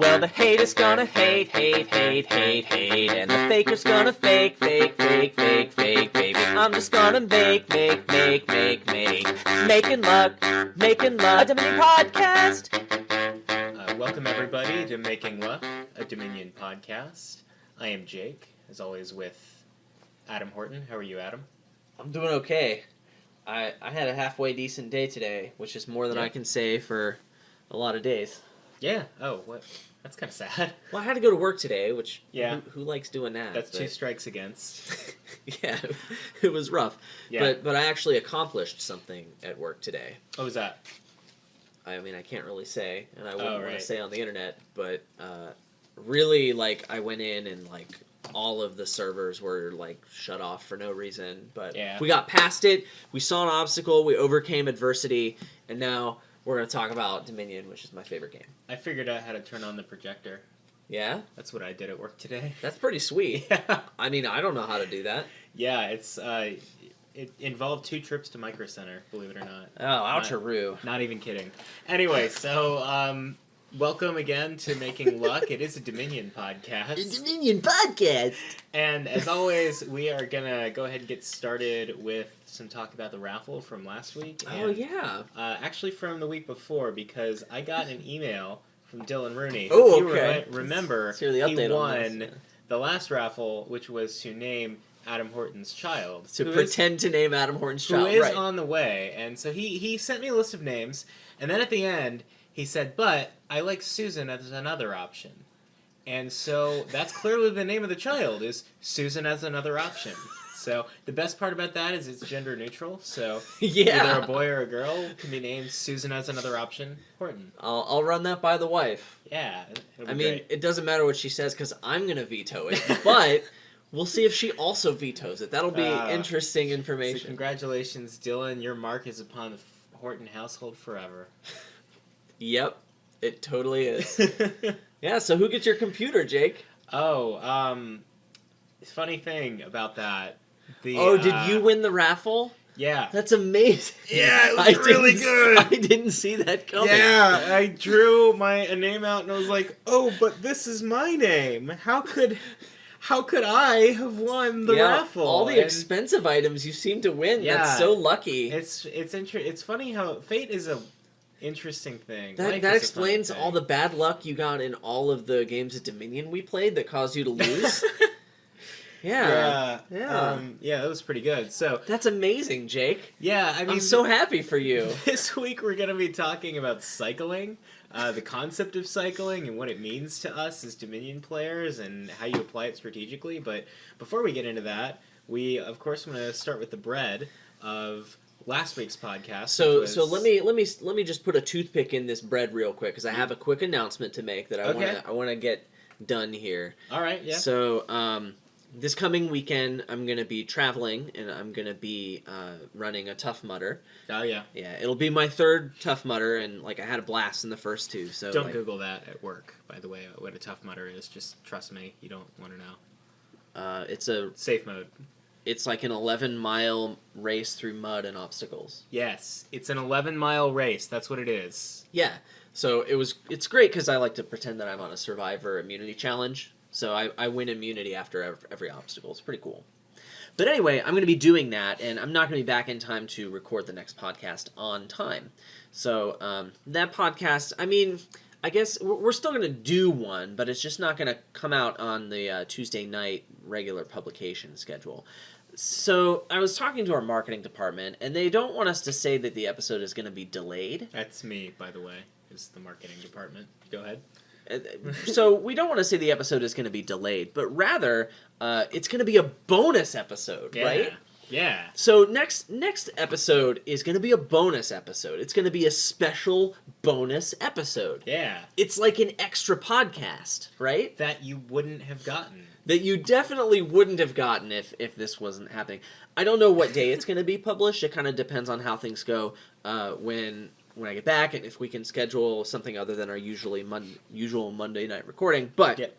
Well, the haters gonna hate, and the faker's gonna fake, baby. I'm just gonna making luck, a Dominion podcast. Welcome everybody to Making Luck, a Dominion podcast. I am Jake, as always with Adam Horton. How are you, Adam? I'm doing okay. I had a halfway decent day today, which is more than I can say for a lot of days. Yeah. Oh, what? That's kind of sad. Well, I had to go to work today, which who likes doing that? That's 2 strikes against. Yeah, it was rough. Yeah. But I actually accomplished something at work today. What was that? I mean, I can't really say, and I wouldn't want to say on the internet, but really, I went in and, all of the servers were, shut off for no reason. But we got past it, we saw an obstacle, we overcame adversity, and now we're going to talk about Dominion, which is my favorite game. I figured out how to turn on the projector. Yeah? That's what I did at work today. That's pretty sweet. Yeah. I mean, I don't know how to do that. Yeah, it involved 2 trips to Micro Center, believe it or not. Oh, oucharoo. Not even kidding. Anyway, so welcome again to Making Luck. It is a Dominion podcast. The Dominion podcast! And as always, we are going to go ahead and get started with some talk about the raffle from last week. Oh, yeah. Actually from the week before, because I got an email from Dylan Rooney. Oh, okay. If you remember, Let's hear the update he won on this. the last raffle, which was to name Adam Horton's child. To pretend to name Adam Horton's child, who is on the way. And so he sent me a list of names, and then at the end, he said, but I like Susan as another option. And so that's clearly the name of the child, is Susan as another option. So the best part about that is it's gender neutral. So either a boy or a girl can be named Susan as another option, Horton. I'll run that by the wife. Yeah. I mean, it doesn't matter what she says because I'm going to veto it. But we'll see if she also vetoes it. That'll be interesting information. So congratulations, Dylan. Your mark is upon the Horton household forever. Yep, it totally is. Yeah, so who gets your computer, Jake? Funny thing about that. Did you win the raffle? Yeah. That's amazing. Yeah, it was really good. I didn't see that coming. Yeah, I drew a name out and I was like, oh, but this is my name. How could I have won the raffle? All the expensive items you seem to win. Yeah, that's so lucky. It's funny how fate is a interesting thing. That explains all the bad luck you got in all of the games of Dominion we played that caused you to lose. Yeah, that was pretty good. So that's amazing, Jake. Yeah, I mean, I'm so happy for you. This week we're going to be talking about cycling, the concept of cycling and what it means to us as Dominion players and how you apply it strategically. But before we get into that, we of course want to start with the bread of last week's podcast. So let me just put a toothpick in this bread real quick because I have a quick announcement to make that I want to get done here. All right. Yeah. So this coming weekend, I'm going to be traveling, and I'm going to be running a Tough Mudder. Oh, yeah. Yeah, it'll be my 3rd Tough Mudder, and, I had a blast in the first 2. So don't Google that at work, by the way, what a Tough Mudder is. Just trust me, you don't want to know. It's a... Safe mode. It's like an 11-mile race through mud and obstacles. Yes, it's an 11-mile race. That's what it is. Yeah, so it's great because I like to pretend that I'm on a Survivor immunity challenge. So I win immunity after every obstacle. It's pretty cool. But anyway, I'm going to be doing that, and I'm not going to be back in time to record the next podcast on time. So that podcast, I mean, I guess we're still going to do one, but it's just not going to come out on the Tuesday night regular publication schedule. So I was talking to our marketing department, and they don't want us to say that the episode is going to be delayed. That's me, by the way, is the marketing department. Go ahead. So we don't want to say the episode is going to be delayed, but rather it's going to be a bonus episode, right? Yeah. So next episode is going to be a bonus episode. It's going to be a special bonus episode. Yeah. It's like an extra podcast, right? That you wouldn't have gotten. That you definitely wouldn't have gotten if this wasn't happening. I don't know what day it's going to be published. It kind of depends on how things go when I get back, and if we can schedule something other than our usual Monday night recording. But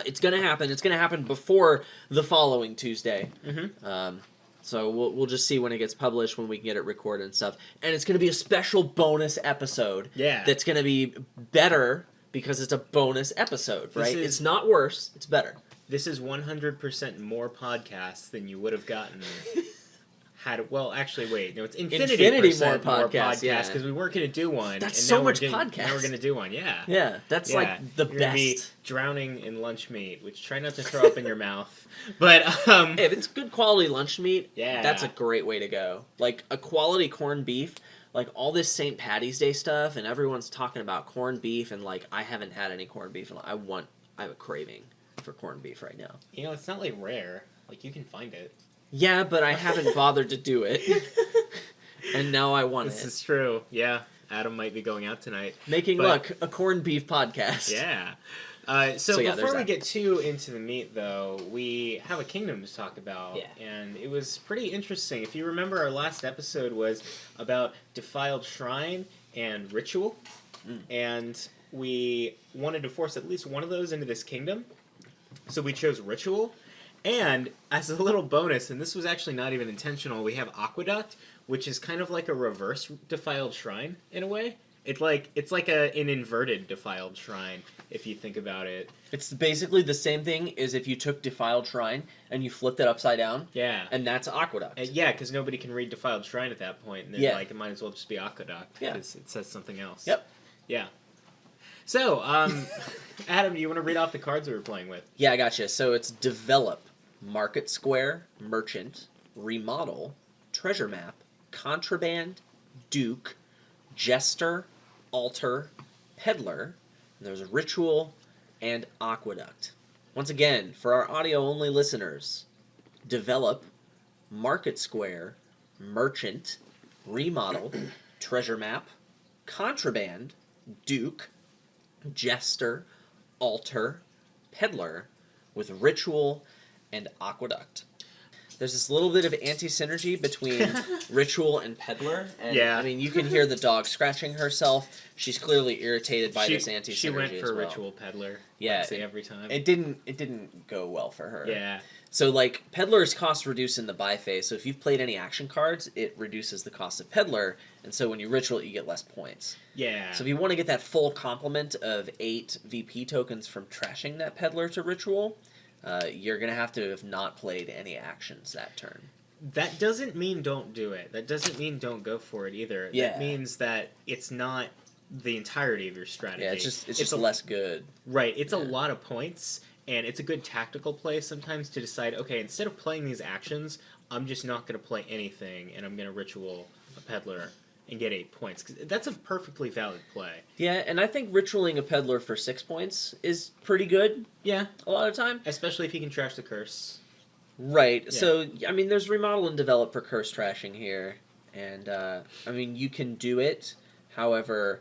it's going to happen. It's going to happen before the following Tuesday. Mm-hmm. So we'll just see when it gets published, when we can get it recorded and stuff. And it's going to be a special bonus episode. Yeah. That's going to be better because it's a bonus episode, right? is- It's not worse, it's better. This is 100% more podcasts than you would have gotten well, actually, wait. No, it's infinity more more podcasts, yeah. because we weren't going to do one. That's and so now much Now we're podcast. going to do one, yeah. Yeah, that's like the You're gonna be best. drowning in lunch meat, which try not to throw up in your mouth. But, Hey, if it's good quality lunch meat, yeah. that's a great way to go. Like, a quality corned beef, like, all this St. Patty's Day stuff, and everyone's talking about corned beef, and, like, I haven't had any corned beef, and I have a craving for corned beef right now. You know, it's not, like, rare. Like, you can find it. Yeah, but I haven't bothered to do it. And now I want This it. is true. Yeah, Adam might be going out tonight. Making Luck, a corned beef podcast. Yeah. So, yeah, before there's we that. get too into the meat, though, we have a kingdom to talk about. Yeah. And it was pretty interesting. If you remember, our last episode was about Defiled Shrine and Ritual. And we wanted to force at least one of those into this kingdom. So we chose Ritual. And as a little bonus, and this was actually not even intentional, we have Aqueduct, which is kind of like a reverse Defiled Shrine in a way. It's like an inverted Defiled Shrine, if you think about it. It's basically the same thing as if you took Defiled Shrine and you flipped it upside down. Yeah. And that's Aqueduct. Yeah, because nobody can read Defiled Shrine at that point, and then it might as well just be Aqueduct, because it says something else. Yep. Yeah. So, Adam, do you want to read off the cards we were playing with? Yeah, I gotcha. So it's Develop, Market Square, Merchant, Remodel, Treasure Map, Contraband, Duke, Jester, Altar, Peddler, and there's Ritual, and Aqueduct. Once again, for our audio-only listeners, Develop, Market Square, Merchant, Remodel, Treasure Map, Contraband, Duke, Jester, Altar, Peddler, with Ritual and Aqueduct. There's this little bit of anti-synergy between Ritual and Peddler. And, Yeah. I mean, you can hear the dog scratching herself. She's clearly irritated by this anti-synergy She went for as well. Ritual Peddler. Yeah, I'd say every time. It didn't go well for her. Yeah. So, like, Peddler's cost reduce in the buy phase. So if you've played any action cards, it reduces the cost of Peddler. And so when you Ritual, you get less points. Yeah. So if you want to get that full complement of 8 VP tokens from trashing that Peddler to Ritual, you're going to have not played any actions that turn. That doesn't mean don't do it. That doesn't mean don't go for it either. Yeah. That means that it's not the entirety of your strategy. Yeah, it's just less good. Right. It's a lot of points, and it's a good tactical play sometimes to decide, okay, instead of playing these actions, I'm just not going to play anything, and I'm going to Ritual a Peddler and get 8 points. 'Cause that's a perfectly valid play. Yeah, and I think Ritualing a Peddler for 6 points is pretty good Yeah. a lot of time. Especially if you can trash the curse. Right. Yeah. So, I mean, there's Remodel and Develop for curse trashing here. And, I mean, you can do it. However,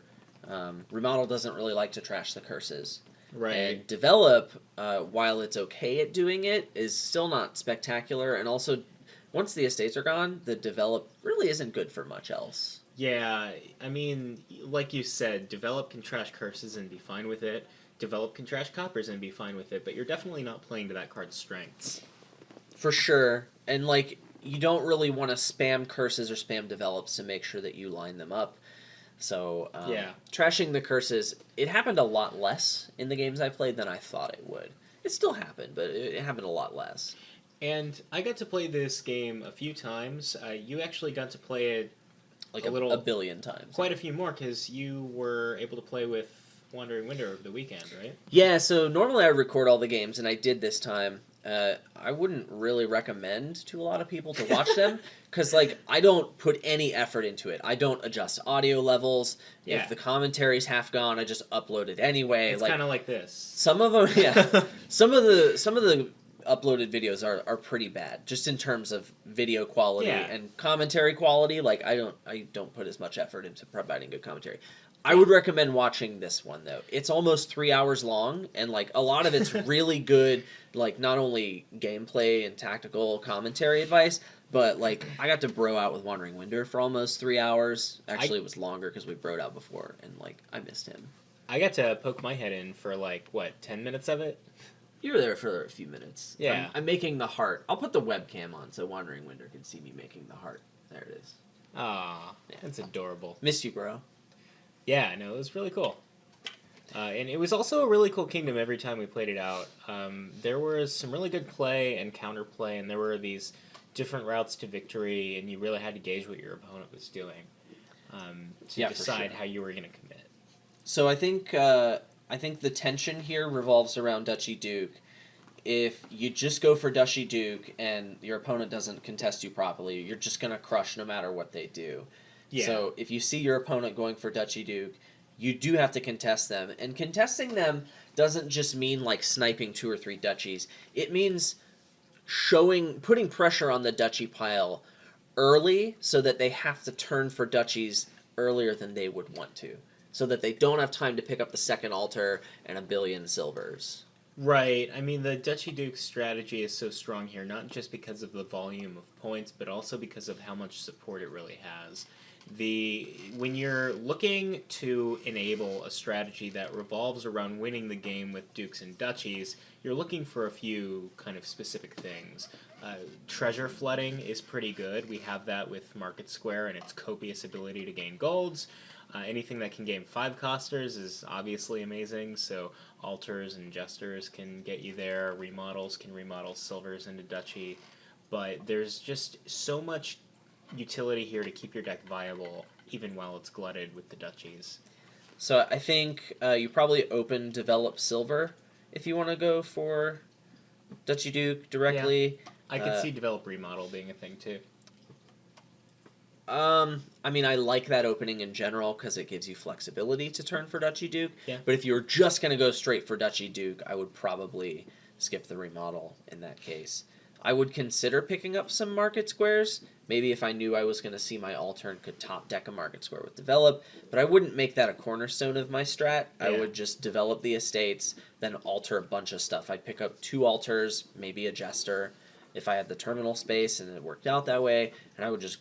Remodel doesn't really like to trash the curses. Right. And Develop, while it's okay at doing it, is still not spectacular. And also, once the estates are gone, the Develop really isn't good for much else. Yeah, I mean, like you said, Develop can trash curses and be fine with it. Develop can trash coppers and be fine with it, but you're definitely not playing to that card's strengths. For sure. And, like, you don't really want to spam curses or spam Develops to make sure that you line them up. So, trashing the curses, it happened a lot less in the games I played than I thought it would. It still happened, but it happened a lot less. And I got to play this game a few times. You actually got to play it Like a billion times. quite a few more, because you were able to play with Wandering Winter over the weekend, right? Yeah, so normally I record all the games, and I did this time. I wouldn't really recommend to a lot of people to watch them, because, like, I don't put any effort into it. I don't adjust audio levels. Yeah. If the commentary's half gone, I just upload it anyway. It's kind of like this. Some of them, yeah. some of the uploaded videos are pretty bad, just in terms of video quality and commentary quality. Like, I don't put as much effort into providing good commentary. I would recommend watching this one, though. It's almost 3 hours long, and, like, a lot of it's really good, like, not only gameplay and tactical commentary advice, but, like, I got to bro out with Wandering Winter for almost 3 hours. Actually, it was longer because we broed out before, and, like, I missed him. I got to poke my head in for, 10 minutes of it? You were there for a few minutes. Yeah. I'm making the heart. I'll put the webcam on so Wandering Winter can see me making the heart. There it is. Aw, that's adorable. Missed you, bro. Yeah, no, it was really cool. And it was also a really cool kingdom every time we played it out. There was some really good play and counterplay, and there were these different routes to victory, and you really had to gauge what your opponent was doing to decide how you were going to commit. So I think the tension here revolves around Duchy Duke. If you just go for Duchy Duke and your opponent doesn't contest you properly, you're just going to crush no matter what they do. Yeah. So if you see your opponent going for Duchy Duke, you do have to contest them. And contesting them doesn't just mean like sniping 2 or 3 duchies. It means putting pressure on the duchy pile early so that they have to turn for duchies earlier than they would want to. So that they don't have time to pick up the second altar and 1 billion silvers. Right. I mean, the Duchy Duke strategy is so strong here, not just because of the volume of points, but also because of how much support it really has. When you're looking to enable a strategy that revolves around winning the game with dukes and duchies, you're looking for a few kind of specific things. Treasure flooding is pretty good. We have that with Market Square and its copious ability to gain golds. Anything that can gain 5-costers is obviously amazing, so altars and jesters can get you there, remodels can remodel silvers into duchy, but there's just so much utility here to keep your deck viable, even while it's glutted with the duchies. So I think you probably open Develop Silver if you want to go for Duchy Duke directly. Yeah. I could see Develop Remodel being a thing, too. I mean, I like that opening in general because it gives you flexibility to turn for Duchy Duke. Yeah. But if you were just going to go straight for Duchy Duke, I would probably skip the remodel in that case. I would consider picking up some market squares. Maybe if I knew I was going to see my altar and could top deck a market square with Develop. But I wouldn't make that a cornerstone of my strat. Yeah. I would just develop the estates, then alter a bunch of stuff. I'd pick up 2 altars, maybe a jester, if I had the terminal space and it worked out that way. And I would just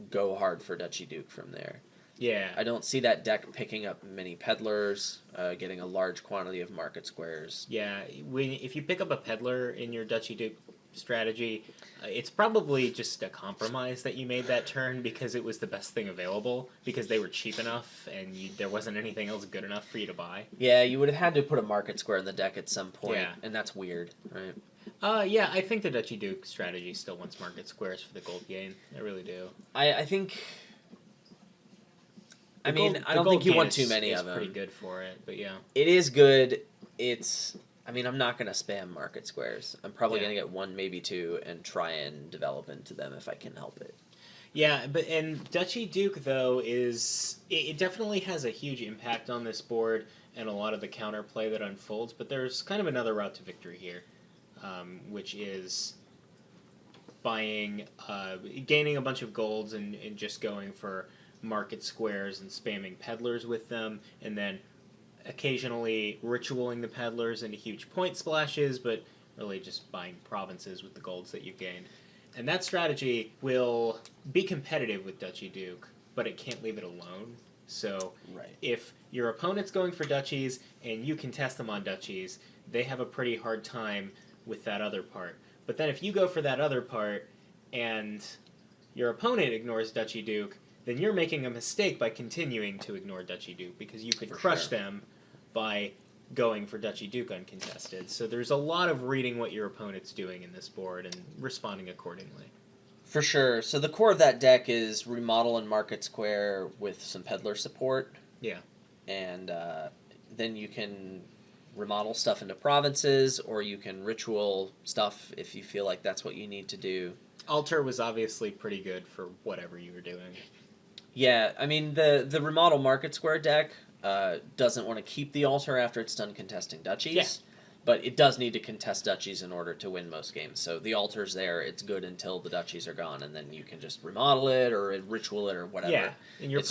go hard for Duchy Duke from there. Yeah. I don't see that deck picking up many peddlers, getting a large quantity of market squares. Yeah, if you pick up a peddler in your Duchy Duke strategy, it's probably just a compromise that you made that turn because it was the best thing available, because they were cheap enough and there wasn't anything else good enough for you to buy. Yeah, you would have had to put a market square in the deck at some point, and that's weird, right? Yeah, I think the Duchy Duke strategy still wants market squares for the gold gain. I really do. I think... I don't think you want too many of them. It's pretty good for it, but yeah. It is good. I'm not going to spam market squares. I'm probably going to get 1, maybe 2, and try and develop into them if I can help it. Yeah, and Duchy Duke, though, it definitely has a huge impact on this board and a lot of the counterplay that unfolds, but there's kind of another route to victory here, which is gaining a bunch of golds and just going for market squares and spamming peddlers with them, and then occasionally ritualing the peddlers into huge point splashes, but really just buying provinces with the golds that you've gained. And that strategy will be competitive with Duchy Duke, but it can't leave it alone. So if your opponent's going for duchies and you contest them on duchies, they have a pretty hard time with that other part. But then if you go for that other part and your opponent ignores Duchy Duke, then you're making a mistake by continuing to ignore Duchy Duke, because you could crush them by going for Duchy Duke uncontested. So there's a lot of reading what your opponent's doing in this board and responding accordingly. For sure. So the core of that deck is remodel and market square with some peddler support. Yeah. And then you can remodel stuff into provinces, or you can ritual stuff if you feel like that's what you need to do. Altar was obviously pretty good for whatever you were doing. Yeah, I mean, the remodel market square deck doesn't want to keep the altar after it's done contesting duchies, but it does need to contest duchies in order to win most games. So the altar's there, it's good until the duchies are gone, and then you can just remodel it or ritual it or whatever. Yeah, and you're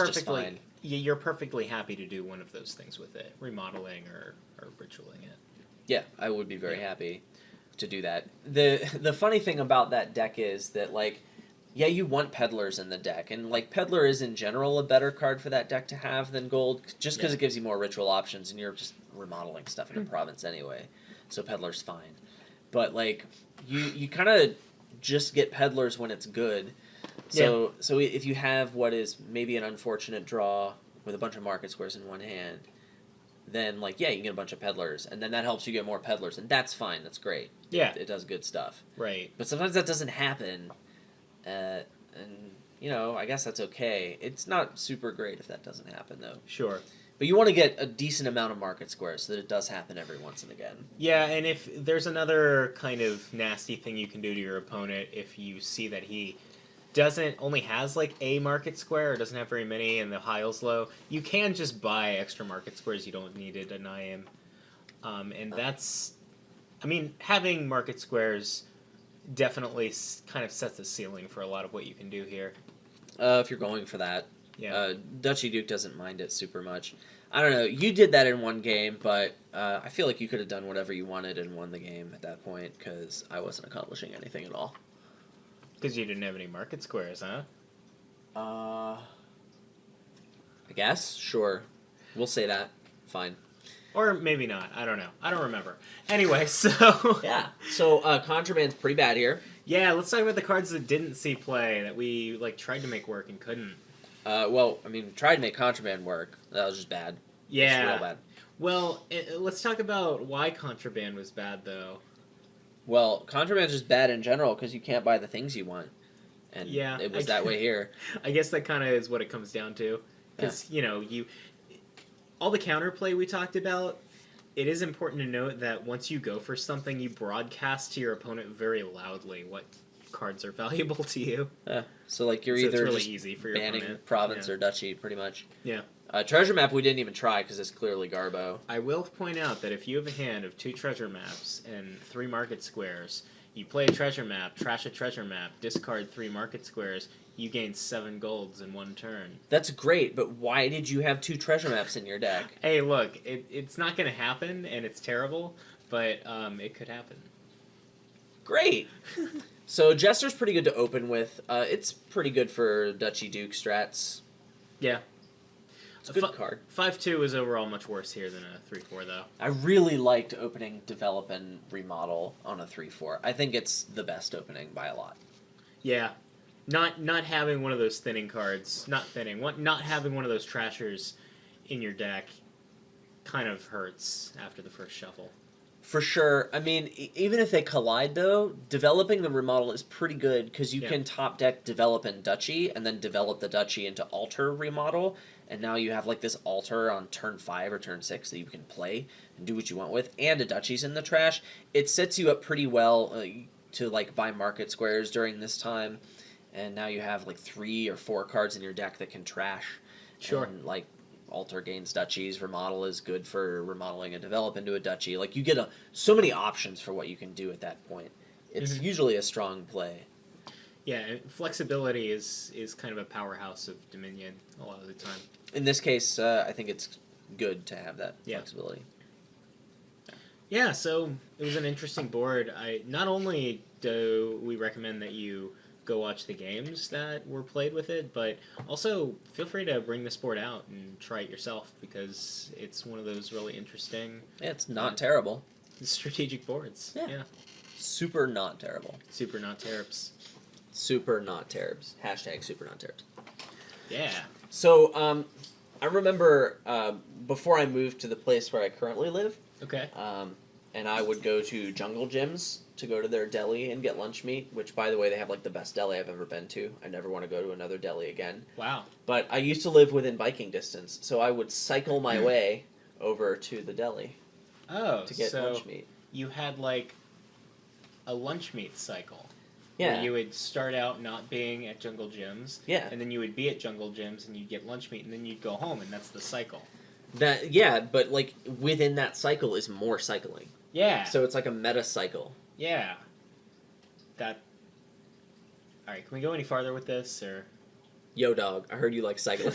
perfectly happy to do one of those things with it, remodeling or ritualing it. Yeah, I would be very happy to do that. The funny thing about that deck is that, like, yeah, you want peddlers in the deck, and like peddler is in general a better card for that deck to have than gold, just because it gives you more ritual options, and you're just remodeling stuff in a province anyway. So peddler's fine, but like you kind of just get peddlers when it's good. So if you have what is maybe an unfortunate draw with a bunch of market squares in one hand, then like yeah, you can get a bunch of peddlers, and then that helps you get more peddlers, and that's fine. That's great. Yeah. It does good stuff. Right. But sometimes that doesn't happen, and you know, I guess that's okay. It's not super great if that doesn't happen though. Sure. But you want to get a decent amount of market squares so that it does happen every once and again. Yeah, and if there's another kind of nasty thing you can do to your opponent, if you see that he only has like a market square or doesn't have very many and the hile's low, you can just buy extra market squares. You don't need to deny him. And that's, I mean, having market squares definitely kind of sets the ceiling for a lot of what you can do here. If you're going for that. Yeah. Dutchy Duke doesn't mind it super much. I don't know. You did that in one game, but I feel like you could have done whatever you wanted and won the game at that point because I wasn't accomplishing anything at all. Because you didn't have any market squares, huh? I guess. Sure. We'll say that. Fine. Or maybe not. I don't know. I don't remember. Anyway, so... Yeah. So, Contraband's pretty bad here. Yeah, let's talk about the cards that didn't see play, that we like tried to make work and couldn't. Well, I mean, tried to make Contraband work. That was just bad. Yeah. Just real bad. Well, let's talk about why Contraband was bad, though. Well, Contraband's just bad in general because you can't buy the things you want. And yeah, it was that way here. I guess that kind of is what it comes down to. Because, you know, all the counterplay we talked about, it is important to note that once you go for something, you broadcast to your opponent very loudly what cards are valuable to you. So like you're so either it's really just easy for your banning opponent. province or duchy, pretty much. Yeah. Treasure map we didn't even try because it's clearly Garbo. I will point out that if you have a hand of 2 treasure maps and 3 market squares, you play a treasure map, trash a treasure map, discard 3 market squares, you gain 7 golds in 1 turn. That's great, but why did you have 2 treasure maps in your deck? Hey, look, it's not going to happen, and it's terrible, but it could happen. Great! So Jester's pretty good to open with. It's pretty good for Duchy Duke strats. Yeah. It's a good card. 5-2 is overall much worse here than a 3-4, though. I really liked opening Develop and Remodel on a 3-4. I think it's the best opening by a lot. Yeah. Not having one of those thinning cards, not having one of those trashers in your deck kind of hurts after the first shuffle. For sure. I mean, even if they collide, though, developing the remodel is pretty good because you can top deck Develop and Duchy and then develop the Duchy into Alter Remodel. And now you have like this Alter on turn 5 or turn 6 that you can play and do what you want with. And a Duchy's in the trash. It sets you up pretty well to like buy market squares during this time. And now you have like 3 or 4 cards in your deck that can trash. Sure. And like Alter gains duchies. Remodel is good for remodeling and develop into a duchy. Like you get so many options for what you can do at that point. It's usually a strong play. Yeah, and flexibility is kind of a powerhouse of Dominion a lot of the time. In this case, I think it's good to have that flexibility. Yeah, so it was an interesting board. Not only do we recommend that you go watch the games that were played with it, but also feel free to bring this board out and try it yourself because it's one of those really interesting... Yeah, it's not terrible. Strategic boards. Yeah. Super not terrible. Super not terribs. Super not terribs. Hashtag super not terribs. Yeah. So, I remember before I moved to the place where I currently live, okay. And I would go to Jungle Gyms to go to their deli and get lunch meat, which, by the way, they have like the best deli I've ever been to. I never want to go to another deli again. Wow. But I used to live within biking distance, so I would cycle my way over to the deli to get lunch meat. You had like a lunch meat cycle. Yeah. Where you would start out not being at Jungle Gyms. Yeah. And then you would be at Jungle Gyms and you'd get lunch meat and then you'd go home and that's the cycle. But like within that cycle is more cycling. Yeah. So it's like a meta cycle. Yeah. Alright, can we go any farther with this or? Yo, dog, I heard you like cycling.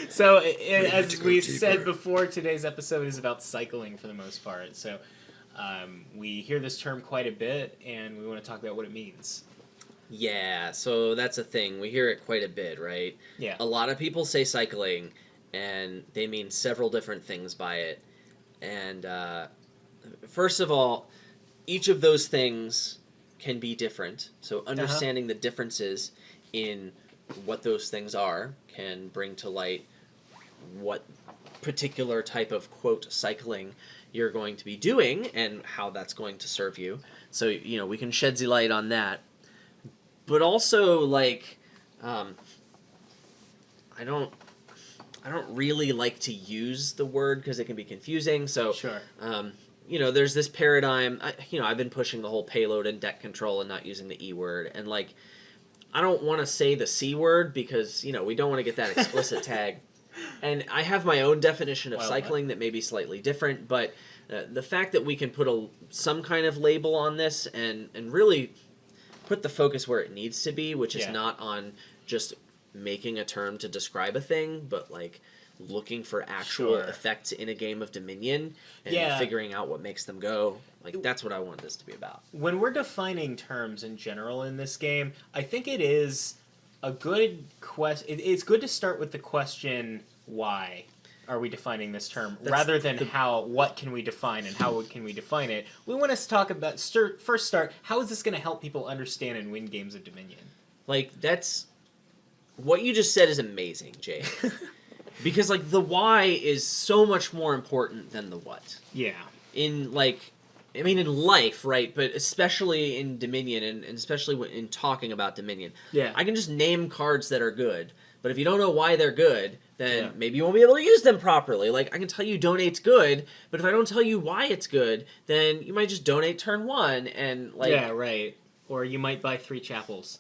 So, as we said before, today's episode is about cycling for the most part. So, we hear this term quite a bit, and we want to talk about what it means. Yeah, so that's a thing. We hear it quite a bit, right? Yeah. A lot of people say cycling, and they mean several different things by it. And first of all, each of those things can be different. So understanding the differences in what those things are can bring to light what particular type of, quote, cycling you're going to be doing and how that's going to serve you. So, we can shed the light on that. But also, like, I don't really like to use the word because it can be confusing. So, Sure. There's this paradigm. I've been pushing the whole payload and deck control and not using the E word. And, like, I don't want to say the C word because, we don't want to get that explicit tag. And I have my own definition of cycling that may be slightly different, but the fact that we can put some kind of label on this and really put the focus where it needs to be, which is not on just making a term to describe a thing, but like looking for actual effects in a game of Dominion and figuring out what makes them go. Like, that's what I want this to be about. When we're defining terms in general in this game, I think it is a good question. It's good to start with the question, why are we defining this term, rather than what can we define and how can we define it. We want to talk about, first start, how is this going to help people understand and win games of Dominion? Like, that's... What you just said is amazing, Jay. Because, like, the why is so much more important than the what. Yeah. In life, right? But especially in Dominion, and especially in talking about Dominion. Yeah. I can just name cards that are good, but if you don't know why they're good, then maybe you won't be able to use them properly. Like, I can tell you donate's good, but if I don't tell you why it's good, then you might just donate turn 1, and, like... Yeah, right. Or you might buy 3 chapels.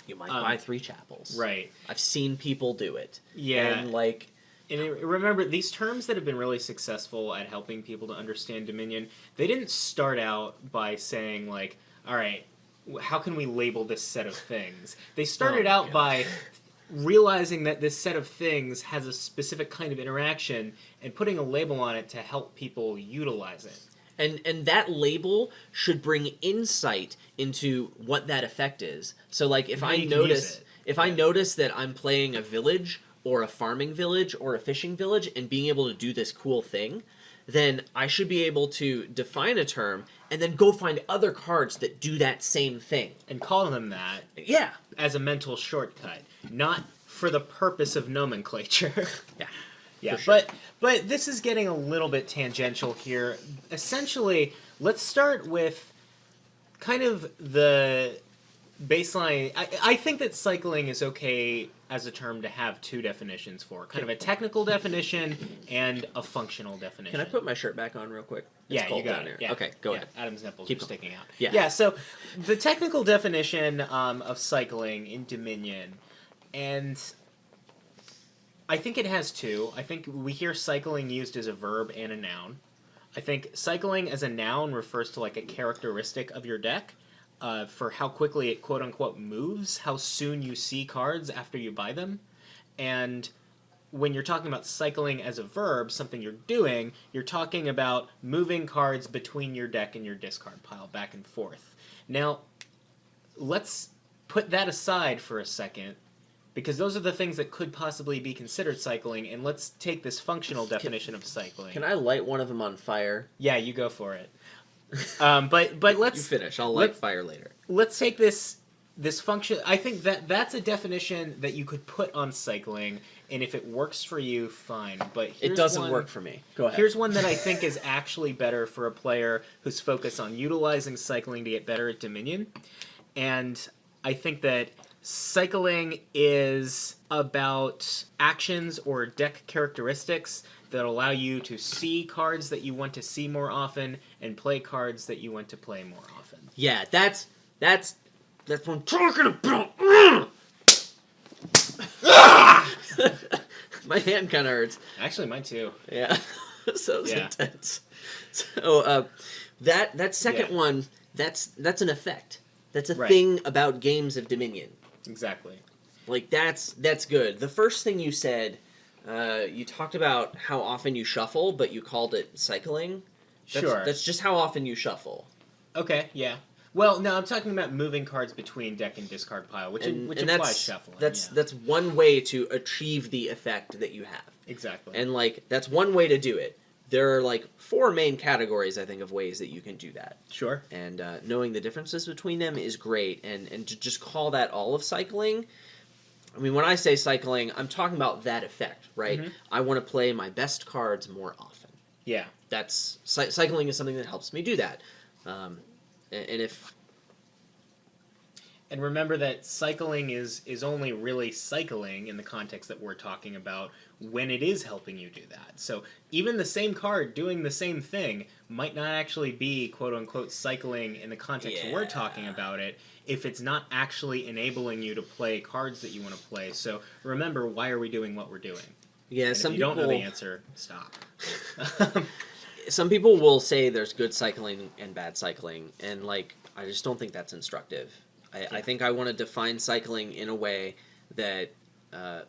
You might buy 3 chapels. Right. I've seen people do it. Yeah. And, like... And remember, these terms that have been really successful at helping people to understand Dominion, they didn't start out by saying, like, all right, how can we label this set of things? They started out by realizing that this set of things has a specific kind of interaction and putting a label on it to help people utilize it. And that label should bring insight into what that effect is. So, like, if I notice that I'm playing a village or a farming village or a fishing village and being able to do this cool thing, then I should be able to define a term and then go find other cards that do that same thing. And call them that as a mental shortcut, not for the purpose of nomenclature. Yeah, sure. But this is getting a little bit tangential here. Essentially, let's start with kind of the baseline. I think that cycling is okay as a term to have 2 definitions for. Kind of a technical definition and a functional definition. Can I put my shirt back on real quick? It's cold you got down it. Yeah. Okay, go ahead. Adam's nipples Keep are sticking out. Yeah, so the technical definition of cycling in Dominion, and I think it has 2. I think we hear cycling used as a verb and a noun. I think cycling as a noun refers to like a characteristic of your deck. For how quickly it quote-unquote moves, how soon you see cards after you buy them. And when you're talking about cycling as a verb, something you're doing, you're talking about moving cards between your deck and your discard pile, back and forth. Now, let's put that aside for a second, because those are the things that could possibly be considered cycling, and let's take this functional definition of cycling. Can I light one of them on fire? Yeah, you go for it. But let's... You finish. I'll light fire later. Let's take this function... I think that's a definition that you could put on cycling, and if it works for you, fine. But it doesn't work for me. Go ahead. Here's one that I think is actually better for a player who's focused on utilizing cycling to get better at Dominion. And I think that cycling is about actions or deck characteristics that allow you to see cards that you want to see more often and play cards that you want to play more often. Yeah, that's what I'm talking about. My hand kind of hurts. Actually, mine too. Yeah, so it's intense. So that second one, that's an effect. That's a thing about games of Dominion. Exactly. Like that's good. The first thing you said. You talked about how often you shuffle, but you called it cycling. That's just how often you shuffle. Okay, yeah. Well, no, I'm talking about moving cards between deck and discard pile, which implies shuffling. That's one way to achieve the effect that you have. Exactly. And, like, that's one way to do it. There are, like, 4 main categories, I think, of ways that you can do that. Sure. And knowing the differences between them is great. And to just call that all of cycling... I mean, when I say cycling, I'm talking about that effect, right? Mhm. I want to play my best cards more often. Yeah. That's cycling is something that helps me do that. And if And remember that cycling is only really cycling in the context that we're talking about when it is helping you do that. So even the same card doing the same thing might not actually be quote unquote cycling in the context we're talking about it if it's not actually enabling you to play cards that you want to play. So remember, why are we doing what we're doing? yeah, And some if you people don't know the answer, stop. some people will say there's good cycling and bad cycling, and like I just don't think that's instructive. I think I want to define cycling in a way that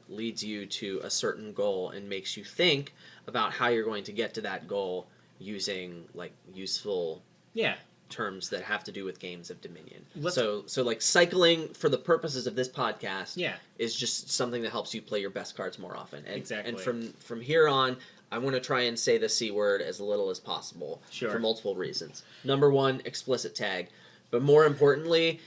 leads you to a certain goal and makes you think about how you're going to get to that goal using like useful Yeah. terms that have to do with games of Dominion. Let's- So like cycling for the purposes of this podcast Yeah. is just something that helps you play your best cards more often. And, Exactly. And from here on, I want to try and say the C word as little as possible Sure. for multiple reasons. Number one, explicit tag. But more importantly,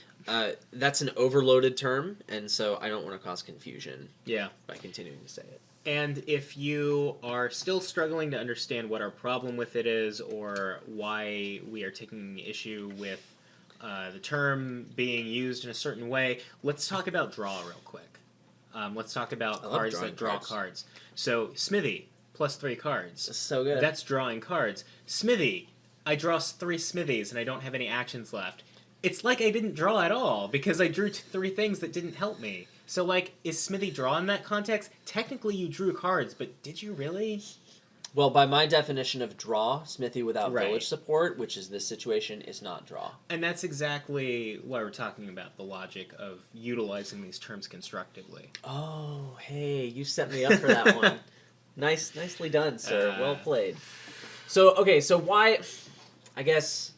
that's an overloaded term, and so I don't want to cause confusion Yeah. by continuing to say it. And if you are still struggling to understand what our problem with it is or why we are taking issue with the term being used in a certain way, let's talk about draw real quick. Let's talk about I love cards drawing that draw cards. cards. So, Smithy, +3 cards. That's so good. That's drawing cards. Smithy, I draw 3 Smithies and I don't have any actions left. It's like I didn't draw at all because I drew 3 things that didn't help me. So, like, is Smithy draw in that context? Technically, you drew cards, but did you really? Well, by my definition of draw, Smithy without Right. village support, which is this situation, is not draw. And that's exactly what we're talking about, the logic of utilizing these terms constructively. Oh, hey, you set me up for that one. Nicely done, sir. Well played. So, okay, so why? I guess.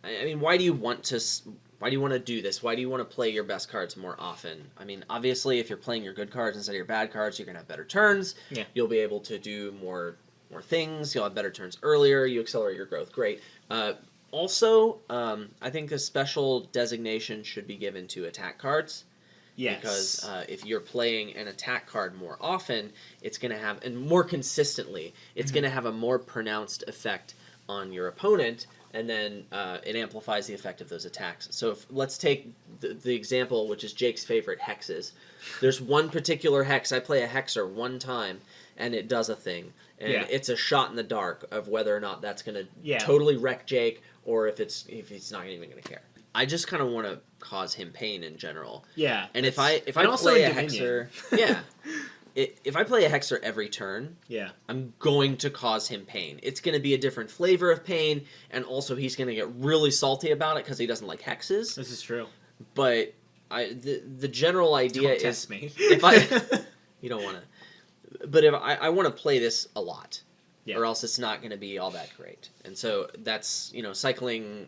I mean, why do you want to? Why do you want to do this? Why do you want to play your best cards more often? I mean, obviously, if you're playing your good cards instead of your bad cards, you're gonna have better turns. Yeah. You'll be able to do more things. You'll have better turns earlier. You accelerate your growth. Great. Also, I think a special designation should be given to attack cards. Yes. Because if you're playing an attack card more often, it's going to have, and more consistently, it's going to have a more pronounced effect on your opponent, and then it amplifies the effect of those attacks. So let's take the example, which is Jake's favorite, hexes. There's one particular hex. I play a hexer one time, and it does a thing. And it's a shot in the dark of whether or not that's going to totally wreck Jake, or if he's not even going to care. I just kind of want to cause him pain in general. Yeah. And if I also play a in Dominion. hexer, if I play a hexer every turn, I'm going to cause him pain. It's going to be a different flavor of pain, and also he's going to get really salty about it because he doesn't like hexes. This is true. But the general idea Don't is test me. if I you don't want to. But if I want to play this a lot, or else it's not going to be all that great. And so that's cycling.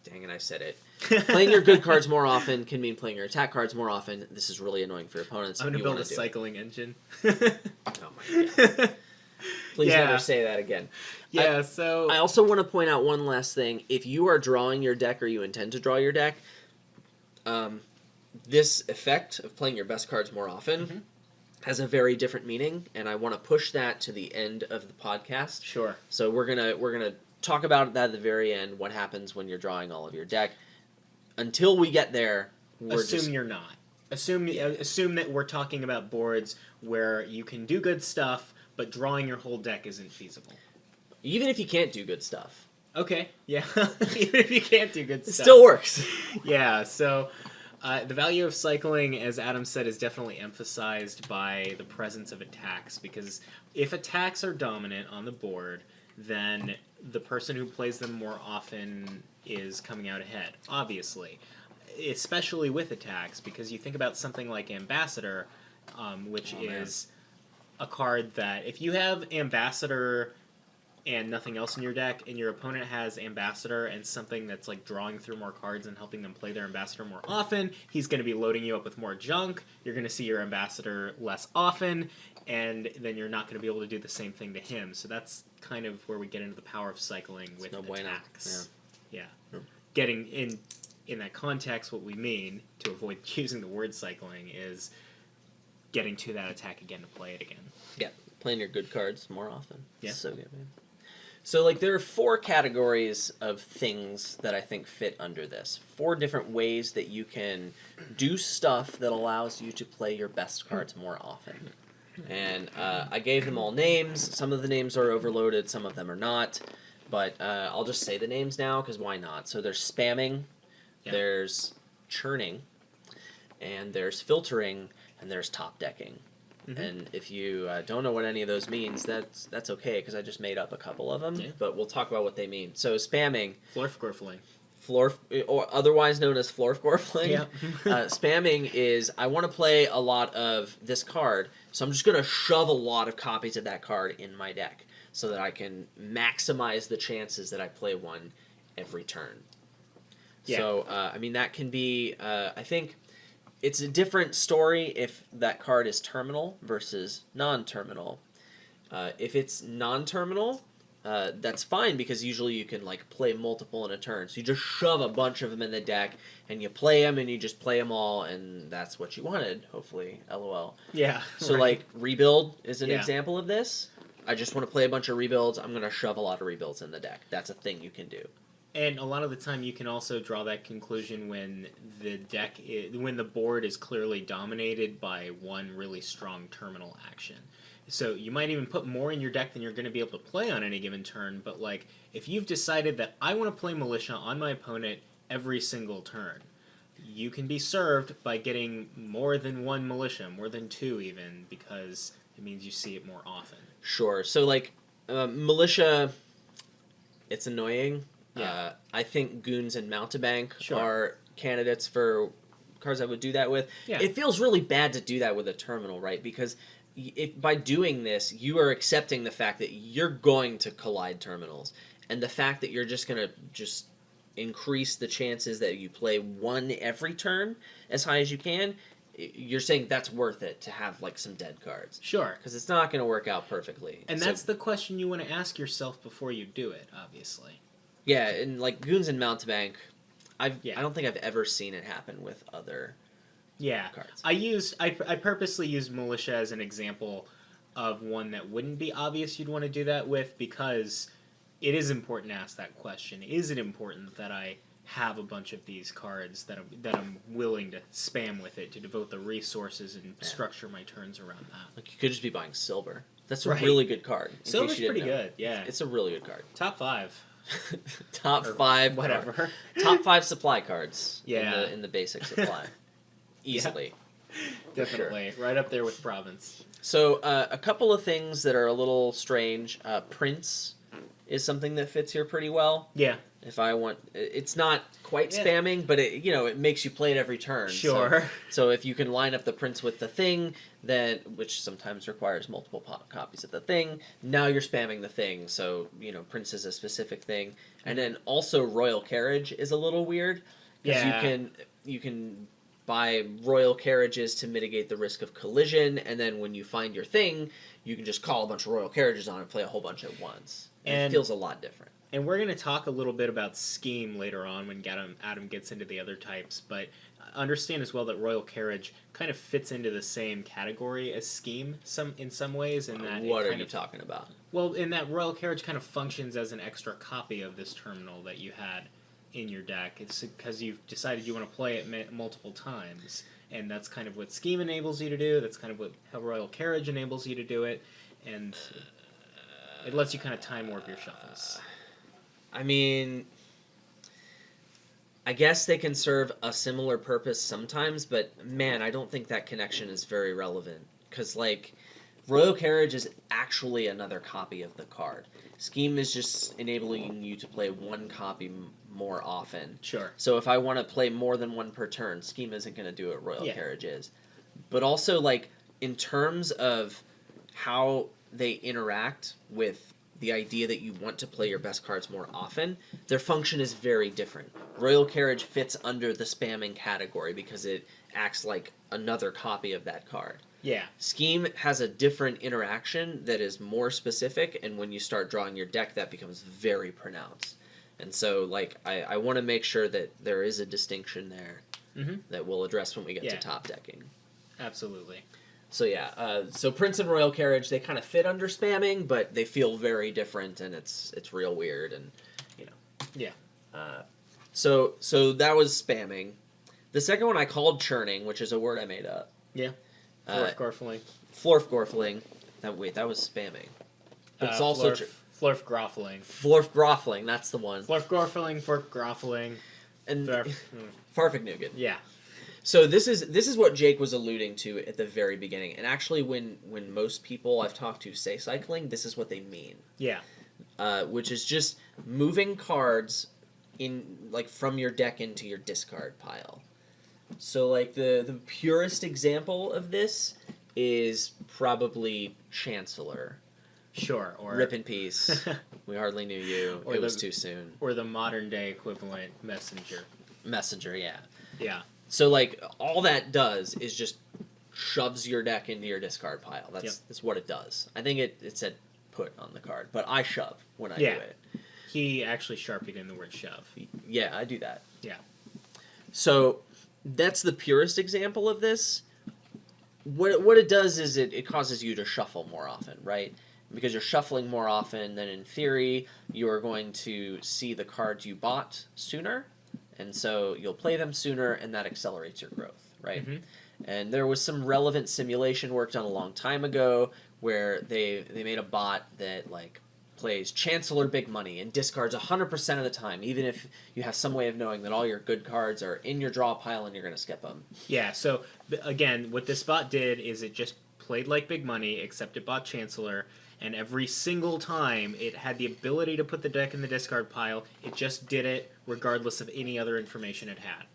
Dang it, I said it. Playing your good cards more often can mean playing your attack cards more often. This is really annoying for your opponents. I'm going to build a cycling engine. Oh my god. Please never say that again. Yeah, I also want to point out one last thing. If you are drawing your deck or you intend to draw your deck, this effect of playing your best cards more often has a very different meaning, and I want to push that to the end of the podcast. Sure. So we're gonna talk about that at the very end, what happens when you're drawing all of your deck. Until we get there, you're not. Assume that we're talking about boards where you can do good stuff, but drawing your whole deck isn't feasible. Even if you can't do good stuff. Okay, yeah. Even if you can't do good stuff. It still works. Yeah, so the value of cycling, as Adam said, is definitely emphasized by the presence of attacks, because if attacks are dominant on the board, then the person who plays them more often is coming out ahead, obviously. Especially with attacks, because you think about something like Ambassador, which is a card that, if you have Ambassador and nothing else in your deck, and your opponent has Ambassador and something that's like drawing through more cards and helping them play their Ambassador more often, he's going to be loading you up with more junk, you're going to see your Ambassador less often, and then you're not going to be able to do the same thing to him. So that's kind of where we get into the power of cycling with attacks. Yeah. Getting in that context, what we mean, to avoid using the word cycling, is getting to that attack again to play it again. Yeah, playing your good cards more often. Yeah. So good, man. So, like, there are 4 categories of things that I think fit under this. 4 different ways that you can do stuff that allows you to play your best cards more often. And I gave them all names. Some of the names are overloaded, some of them are not. But I'll just say the names now, because why not? So there's spamming, there's churning, and there's filtering, and there's top decking. Mm-hmm. And if you don't know what any of those means, that's okay, because I just made up a couple of them. Yeah. But we'll talk about what they mean. So spamming. Florfgorfling. Or otherwise known as Florfgorfling. Yeah. Spamming is, I want to play a lot of this card, so I'm just going to shove a lot of copies of that card in my deck so that I can maximize the chances that I play one every turn. Yeah. So, I mean, that can be, I think... It's a different story if that card is terminal versus non-terminal. If it's non-terminal, that's fine, because usually you can like play multiple in a turn. So you just shove a bunch of them in the deck, and you play them, and you just play them all, and that's what you wanted, hopefully, LOL. Yeah. So right. Like, rebuild is an example of this. I just want to play a bunch of rebuilds. I'm going to shove a lot of rebuilds in the deck. That's a thing you can do. And a lot of the time, you can also draw that conclusion when when the board is clearly dominated by one really strong terminal action. So you might even put more in your deck than you're going to be able to play on any given turn. But like, if you've decided that I want to play Militia on my opponent every single turn, you can be served by getting more than one Militia, more than 2 even, because it means you see it more often. Sure. So like, Militia, it's annoying. Yeah. I think Goons and Mountebank are candidates for cards I would do that with. Yeah. It feels really bad to do that with a terminal, right? Because by doing this, you are accepting the fact that you're going to collide terminals. And the fact that you're just going to just increase the chances that you play one every turn as high as you can, you're saying that's worth it to have like some dead cards. Sure. Because it's not going to work out perfectly. And that's the question you want to ask yourself before you do it, obviously. Yeah, and like Goons and Mountebank, I don't think I've ever seen it happen with other cards. I purposely used Militia as an example of one that wouldn't be obvious you'd want to do that with, because it is important to ask that question. Is it important that I have a bunch of these cards that I'm willing to spam with it, to devote the resources and structure my turns around that? Like, you could just be buying Silver. That's a really good card. Silver's pretty good, yeah. It's a really good card. Top 5. Top 5 whatever. Top 5 supply cards. Yeah. In the basic supply. Easily. Definitely. Sure. Right up there with Province. So a couple of things that are a little strange. Prince is something that fits here pretty well. Yeah. If I want, it's not quite spamming, but it makes you play it every turn. Sure. So if you can line up the Prince with the thing, then which sometimes requires multiple copies of the thing, now you're spamming the thing. So Prince is a specific thing, and then also Royal Carriage is a little weird because you can buy Royal Carriages to mitigate the risk of collision, and then when you find your thing, you can just call a bunch of Royal Carriages on and play a whole bunch at once. And it feels a lot different. And we're going to talk a little bit about Scheme later on when Adam gets into the other types, but understand as well that Royal Carriage kind of fits into the same category as Scheme in some ways. In that what are you talking about? Well, in that Royal Carriage kind of functions as an extra copy of this terminal that you had in your deck. It's because you've decided you want to play it multiple times, and that's kind of what Scheme enables you to do. That's kind of how Royal Carriage enables you to do it, and it lets you kind of time warp your shuffles. I mean, I guess they can serve a similar purpose sometimes, but man, I don't think that connection is very relevant. Because, like, Royal Carriage is actually another copy of the card. Scheme is just enabling you to play one copy more often. Sure. So if I want to play more than one per turn, Scheme isn't going to do what Royal Carriage is. But also, like, in terms of how they interact with the idea that you want to play your best cards more often, their function is very different. Royal Carriage fits under the spamming category because it acts like another copy of that card. Yeah. Scheme has a different interaction that is more specific, and when you start drawing your deck, that becomes very pronounced. And so, like, I want to make sure that there is a distinction there that we'll address when we get to top decking. Absolutely. So yeah, so Prince and Royal Carriage, they kind of fit under spamming, but they feel very different, and it's real weird, and you know. Yeah. So that was spamming. The second one I called churning, which is a word I made up. Yeah. Florfgorfling. Florfgorfling. That was spamming. But it's also Florfgroffling. Florfgroffling, that's the one. Florfgorfling, Florfgroffling. And Farfignugan. Yeah. So this is what Jake was alluding to at the very beginning. And actually when most people I've talked to say cycling, this is what they mean. Yeah. Which is just moving cards in like from your deck into your discard pile. So like the purest example of this is probably Chancellor. Sure, or Rip in peace. We hardly knew you. It was too soon. Or the modern day equivalent, Messenger. Messenger, yeah. Yeah. So like all that does is just shoves your deck into your discard pile. That's what it does. I think it said put on the card, but I shove when I do it. He actually sharpied in the word shove. Yeah, I do that. Yeah. So that's the purest example of this. What it does is it causes you to shuffle more often, right? Because you're shuffling more often, then in theory you're going to see the cards you bought sooner, and so you'll play them sooner, and that accelerates your growth, right? Mm-hmm. And there was some relevant simulation work done a long time ago where they made a bot that like plays Chancellor Big Money and discards 100% of the time, even if you have some way of knowing that all your good cards are in your draw pile and you're going to skip them. Yeah, so again, what this bot did is it just played like Big Money, except it bought Chancellor, and every single time it had the ability to put the deck in the discard pile. It just did it regardless of any other information it had.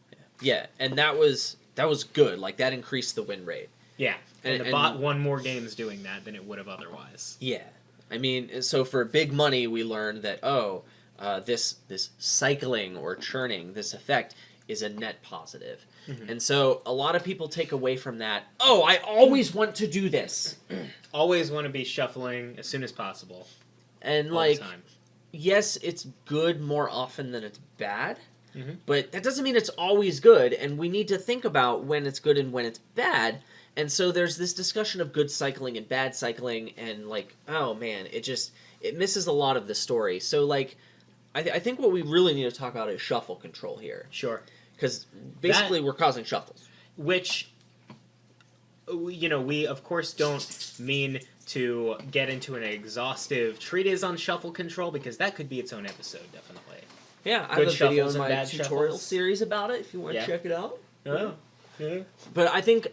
Yeah, and that was good. Like, that increased the win rate. Yeah, and the bot won more games doing that than it would have otherwise. Yeah. I mean, so for Big Money, we learned that, this cycling or churning, this effect, is a net positive. Mm-hmm. And so a lot of people take away from that, I always want to do this. Always want to be shuffling as soon as possible. And, like, yes, it's good more often than it's bad, mm-hmm. but that doesn't mean it's always good, and we need to think about when it's good and when it's bad. And so there's this discussion of good cycling and bad cycling, and, like, oh, man, it misses a lot of the story. So, like, I think what we really need to talk about is shuffle control here. Sure. Because basically we're causing shuffles. Which, we, of course, don't mean to get into an exhaustive treatise on shuffle control, because that could be its own episode, definitely. Yeah, I have a video in my tutorial series about it, if you want to check it out. Oh, yeah. But I think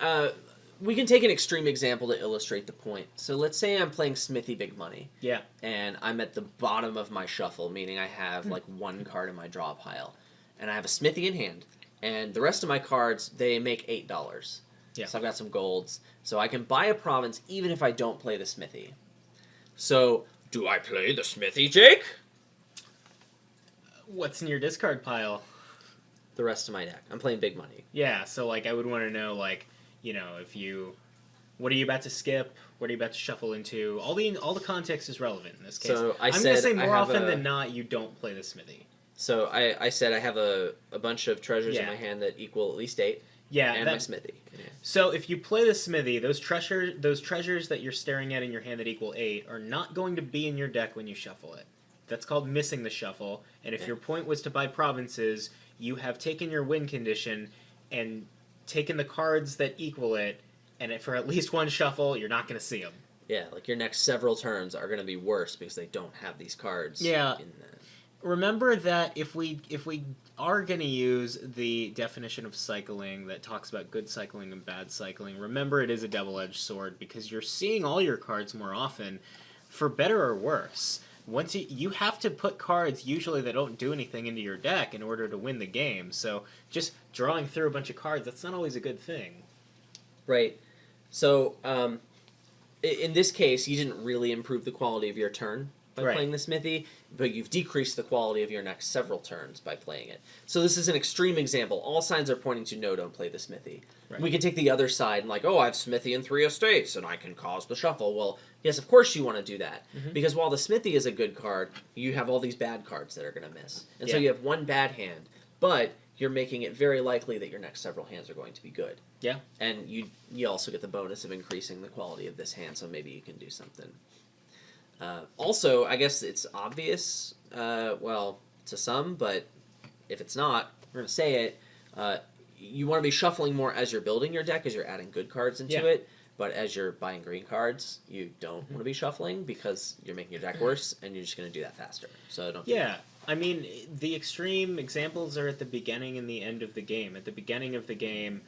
we can take an extreme example to illustrate the point. So let's say I'm playing Smithy Big Money. Yeah. And I'm at the bottom of my shuffle, meaning I have like one card in my draw pile. And I have a Smithy in hand. And the rest of my cards, they make $8. Yeah. So I've got some golds. So I can buy a province even if I don't play the Smithy. So, do I play the Smithy, Jake? What's in your discard pile? The rest of my deck. I'm playing Big Money. Yeah, so like I would want to know, like, what are you about to skip? What are you about to shuffle into? All the context is relevant in this case. So I'm going to say more often than not, you don't play the Smithy. So I said I have a bunch of treasures in my hand that equal at least 8. Yeah, and my Smithy. Yeah. So if you play the Smithy, those treasures that you're staring at in your hand that equal 8 are not going to be in your deck when you shuffle it. That's called missing the shuffle. And if your point was to buy provinces, you have taken your win condition and taken the cards that equal it, and for at least one shuffle, you're not going to see them. Yeah, like your next several turns are going to be worse because they don't have these cards. Yeah. Remember that if we are going to use the definition of cycling that talks about good cycling and bad cycling, remember it is a double-edged sword, because you're seeing all your cards more often, for better or worse. Once you have to put cards usually that don't do anything into your deck in order to win the game. So just drawing through a bunch of cards, that's not always a good thing. Right. So in this case, you didn't really improve the quality of your turn by playing the Smithy, but you've decreased the quality of your next several turns by playing it. So this is an extreme example. All signs are pointing to no, don't play the Smithy. Right. We can take the other side and I have Smithy and 3 estates, and I can cause the shuffle. Well, yes, of course you want to do that. Mm-hmm. Because while the Smithy is a good card, you have all these bad cards that are going to miss. And so you have one bad hand, but you're making it very likely that your next several hands are going to be good. Yeah. And you also get the bonus of increasing the quality of this hand, so maybe you can do something. Also, I guess it's obvious, well, to some, but if it's not, we're going to say it. You want to be shuffling more as you're building your deck, as you're adding good cards into it. But as you're buying green cards, you don't want to be shuffling because you're making your deck worse, and you're just going to do that faster. So don't. Yeah, I mean, the extreme examples are at the beginning and the end of the game. At the beginning of the game,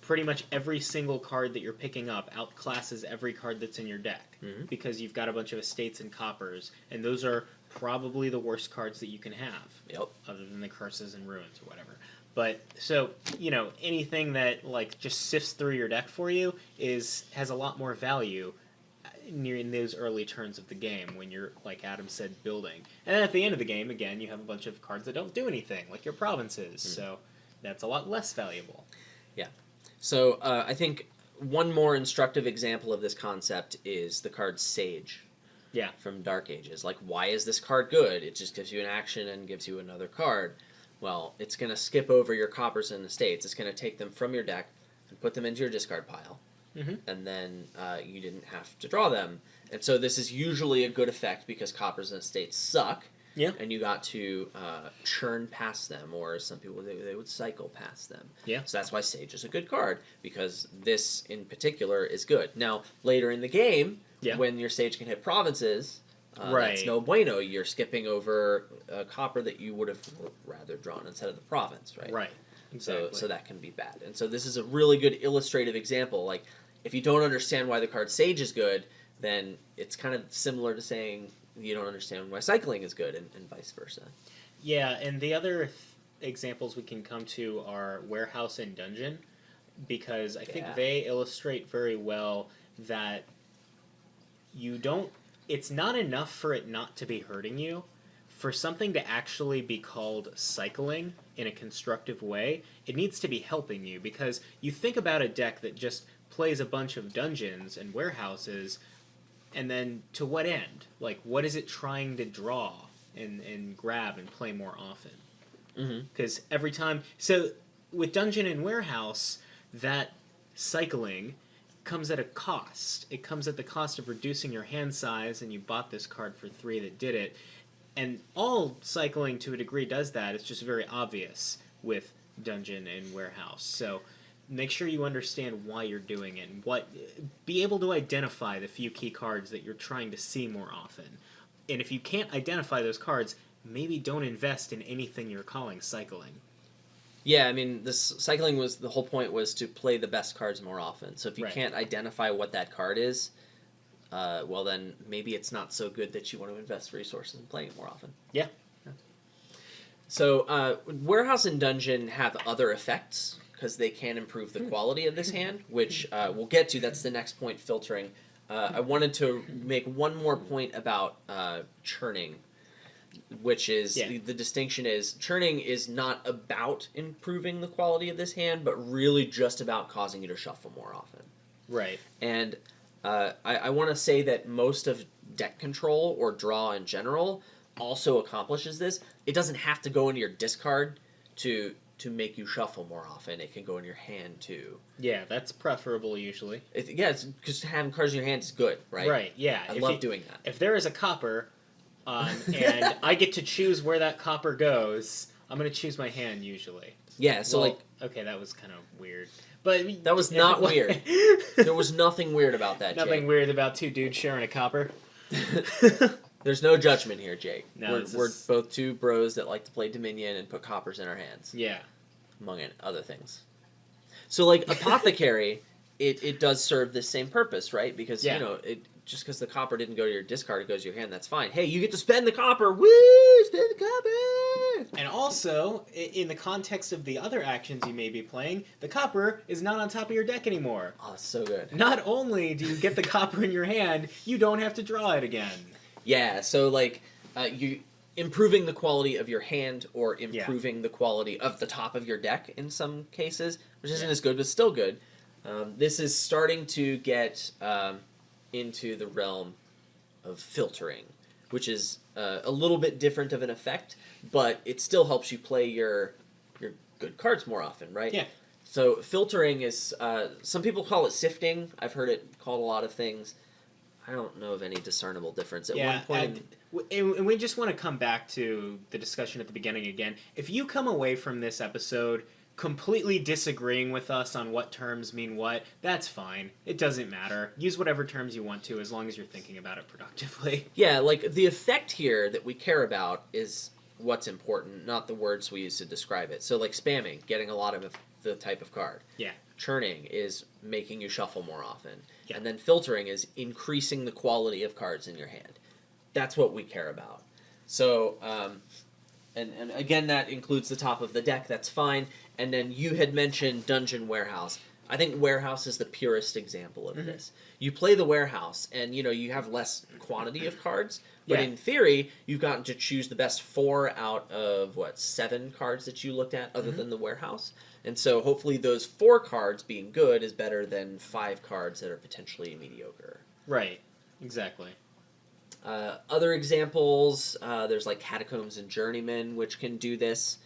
pretty much every single card that you're picking up outclasses every card that's in your deck because you've got a bunch of estates and coppers, and those are probably the worst cards that you can have. Yep. Other than the curses and ruins or whatever. But so anything that like just sifts through your deck for you has a lot more value near in those early turns of the game when you're, like Adam said, building. And then at the end of the game, again, you have a bunch of cards that don't do anything, like your provinces. So that's a lot less valuable. Yeah. So I think one more instructive example of this concept is the card Sage. Yeah. From Dark Ages. Like, why is this card good? It just gives you an action and gives you another card. Well, it's going to skip over your coppers and estates. It's going to take them from your deck and put them into your discard pile. And then you didn't have to draw them. And so this is usually a good effect because coppers and estates suck. Yeah. And you got to churn past them, or some people, they would cycle past them. Yeah. So that's why Sage is a good card, because this in particular is good. Now, later in the game, when your Sage can hit provinces... That's no bueno. You're skipping over a copper that you would have rather drawn instead of the province, right? Right. Exactly. So that can be bad. And so this is a really good illustrative example. Like, if you don't understand why the card Sage is good, then it's kind of similar to saying you don't understand why cycling is good, and vice versa. Yeah, and the other examples we can come to are Warehouse and Dungeon, because I think they illustrate very well that you don't... It's not enough for it not to be hurting you. For something to actually be called cycling in a constructive way, it needs to be helping you, because you think about a deck that just plays a bunch of dungeons and warehouses, and then to what end? Like, what is it trying to draw and grab and play more often? Because every time... So, with Dungeon and Warehouse, that cycling... comes at a cost. It comes at the cost of reducing your hand size, and you bought this card for 3 that did it. And all cycling to a degree does that. It's just very obvious with Dungeon and Warehouse. So make sure you understand why you're doing it, and be able to identify the few key cards that you're trying to see more often. And if you can't identify those cards, maybe don't invest in anything you're calling cycling. Yeah, I mean, this cycling was, the whole point was to play the best cards more often. So if you can't identify what that card is, well then maybe it's not so good that you want to invest resources in playing it more often. Yeah. So Warehouse and Dungeon have other effects, because they can improve the quality of this hand, which we'll get to. That's the next point, filtering. I wanted to make one more point about churning, which is the distinction is churning is not about improving the quality of this hand, but really just about causing you to shuffle more often. Right. And I want to say that most of deck control or draw in general also accomplishes this. It doesn't have to go into your discard to make you shuffle more often. It can go in your hand too. Yeah, that's preferable usually. It's because having cards in your hand is good, right? Right. Yeah. I love doing that. If there is a copper. And I get to choose where that copper goes, I'm going to choose my hand usually. Yeah, so okay, that was kind of weird. But that was not weird. There was nothing weird about that, Nothing Jake. weird about 2 dudes sharing a copper. There's no judgment here, Jake. No, we're both 2 bros that like to play Dominion and put coppers in our hands. Yeah. Among other things. So, like, Apothecary, it does serve this same purpose, right? Because, just because the copper didn't go to your discard, it goes to your hand, that's fine. Hey, you get to spend the copper! Woo! Spend the copper! And also, in the context of the other actions you may be playing, the copper is not on top of your deck anymore. Oh, so good. Not only do you get the copper in your hand, you don't have to draw it again. Yeah, so, like, you improving the quality of your hand or improving the quality of the top of your deck in some cases, which isn't as good, but still good. This is starting to get... into the realm of filtering, which is a little bit different of an effect, but it still helps you play your your good cards more often, right? Yeah. So filtering is, some people call it sifting. I've heard it called a lot of things. I don't know of any discernible difference. At one point, and we just want to come back to the discussion at the beginning again. If you come away from this episode completely disagreeing with us on what terms mean what, that's fine. It doesn't matter. Use whatever terms you want to as long as you're thinking about it productively. yeah, like the effect here that we care about is what's important, not the words we use to describe it. So like spamming, getting a lot of the type of card. Yeah. Churning is making you shuffle more often. Yeah. And then filtering is increasing the quality of cards in your hand. That's what we care about. So, and again, that includes the top of the deck. That's fine. And then you had mentioned Dungeon Warehouse. I think Warehouse is the purest example of this. You play the Warehouse, and you have less quantity of cards. But in theory, you've gotten to choose the best 4 out of, 7 cards that you looked at other than the Warehouse. And so hopefully those 4 cards being good is better than 5 cards that are potentially mediocre. Right. Exactly. Other examples, there's like Catacombs and Journeyman, which can do this.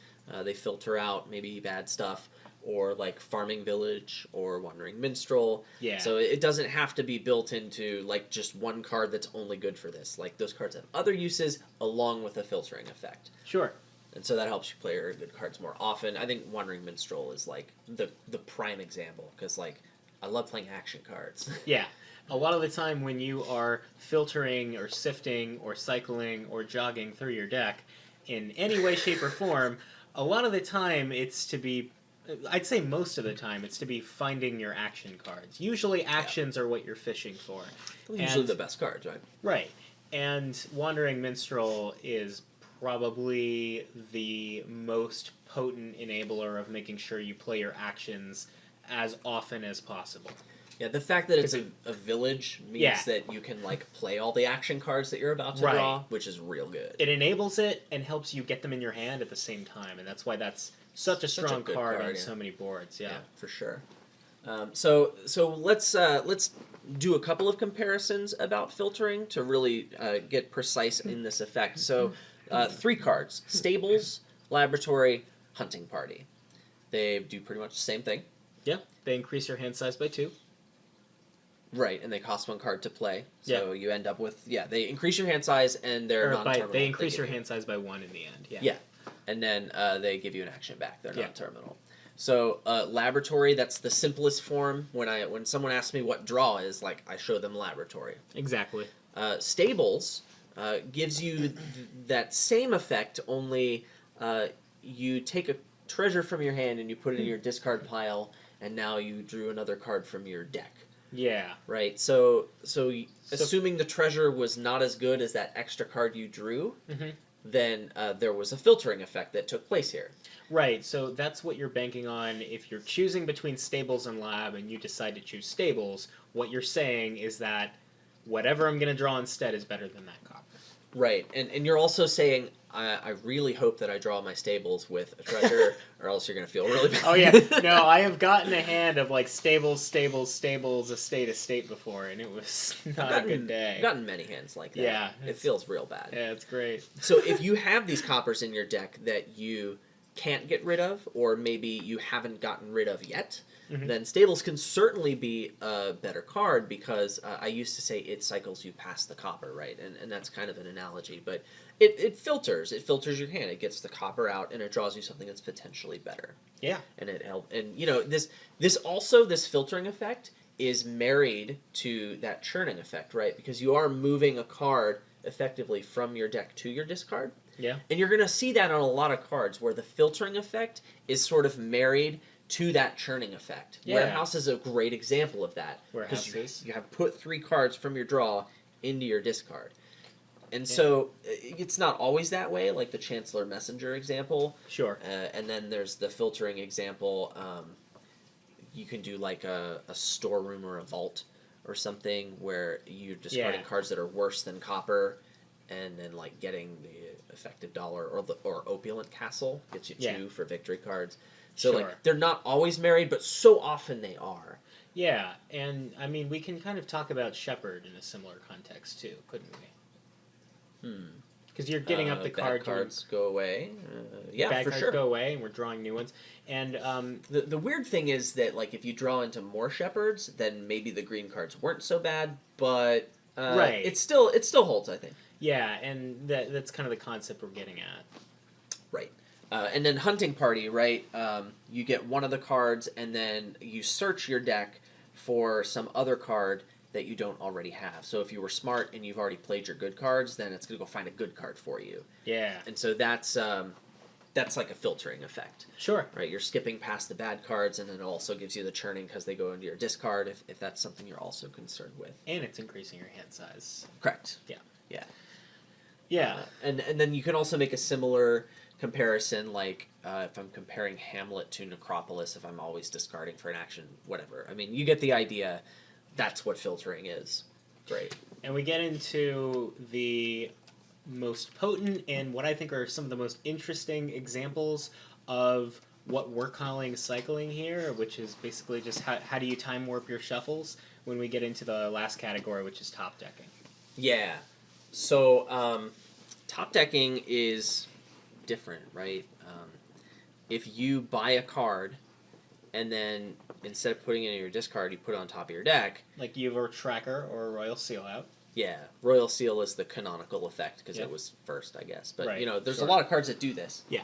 They filter out maybe bad stuff, or like Farming Village or Wandering Minstrel. Yeah. So it doesn't have to be built into like just one card that's only good for this. Like those cards have other uses along with a filtering effect. Sure. And so that helps you play your good cards more often. I think Wandering Minstrel is like the prime example, because like I love playing action cards. Yeah. A lot of the time when you are filtering or sifting or cycling or jogging through your deck in any way, shape, or form, a lot of the time it's to be, I'd say most of the time, it's to be finding your action cards. Usually actions are what you're fishing for. Usually the best cards, right? Right. And Wandering Minstrel is probably the most potent enabler of making sure you play your actions as often as possible. Yeah, the fact that it's a village means that you can like play all the action cards that you're about to draw, which is real good. It enables it and helps you get them in your hand at the same time, and that's why that's such a strong card on so many boards. Yeah, for sure. So let's do a couple of comparisons about filtering to really get precise in this effect. So 3 cards: Stables, Laboratory, Hunting Party. They do pretty much the same thing. Yeah, they increase your hand size by 2. Right, and they cost 1 card to play. So you end up with, they increase your hand size, and they're non-terminal. They increase your hand size by 1 in the end, Yeah, and then they give you an action back. They're non-terminal. So Laboratory, that's the simplest form. When someone asks me what draw is, like, I show them Laboratory. Exactly. Stables gives you that same effect, only you take a treasure from your hand and you put it in your discard pile, and now you drew another card from your deck. Yeah. Right. So assuming the treasure was not as good as that extra card you drew, then there was a filtering effect that took place here. Right. So that's what you're banking on. If you're choosing between Stables and Lab and you decide to choose Stables, what you're saying is that whatever I'm going to draw instead is better than that copper. Right. And you're also saying, I really hope that I draw my Stables with a treasure, or else you're going to feel really bad. Oh, yeah. No, I have gotten a hand of, like, Stables, Estate before, and it was not a good day. I've gotten many hands like that. Yeah. It feels real bad. Yeah, it's great. So if you have these coppers in your deck that you can't get rid of, or maybe you haven't gotten rid of yet, then Stables can certainly be a better card, because I used to say it cycles you past the copper, right? And that's kind of an analogy, but it filters. It filters your hand. It gets the copper out, and it draws you something that's potentially better. Yeah. And it helps. And this filtering effect is married to that churning effect, right? Because you are moving a card effectively from your deck to your discard. Yeah. And you're going to see that on a lot of cards where the filtering effect is sort of married to that churning effect. Yeah. Warehouse is a great example of that. Warehouse you have put 3 cards from your draw into your discard. And so it's not always that way, like the Chancellor Messenger example. Sure. And then there's the filtering example. You can do like a storeroom or a vault or something where you're discarding cards that are worse than copper, and then like getting the effective dollar, or Opulent Castle gets you 2 for victory cards. So like they're not always married, but so often they are. Yeah, and I mean we can kind of talk about Shepherd in a similar context too, couldn't we? Because you're getting up the card. Bad cards go away. Yeah, bad for cards sure. go away, and we're drawing new ones. And the weird thing is that like if you draw into more shepherds, then maybe the green cards weren't so bad, but right, it still holds, I think. Yeah, and that's kind of the concept we're getting at. Right. And then hunting party, right? You get one of the cards, and then you search your deck for some other card that you don't already have. So if you were smart and you've already played your good cards, then it's going to go find a good card for you. Yeah. And so that's like a filtering effect. Sure. Right, you're skipping past the bad cards, and then it also gives you the churning because they go into your discard if that's something you're also concerned with. And it's increasing your hand size. Correct. Yeah. Yeah. Yeah. And then you can also make a similar comparison, like if I'm comparing Hamlet to Necropolis, if I'm always discarding for an action, whatever. I mean, you get the idea. That's what filtering is. Great. And we get into the most potent and what I think are some of the most interesting examples of what we're calling cycling here, which is basically just how do you time warp your shuffles when we get into the last category, which is top decking. Yeah. So top decking is different, right? If you buy a card and then instead of putting it in your discard, you put it on top of your deck. Like you have a tracker or a Royal Seal out. Yeah, Royal Seal is the canonical effect because Yep. it was first, I guess. But, Right, there's sure. a lot of cards that do this. Yeah.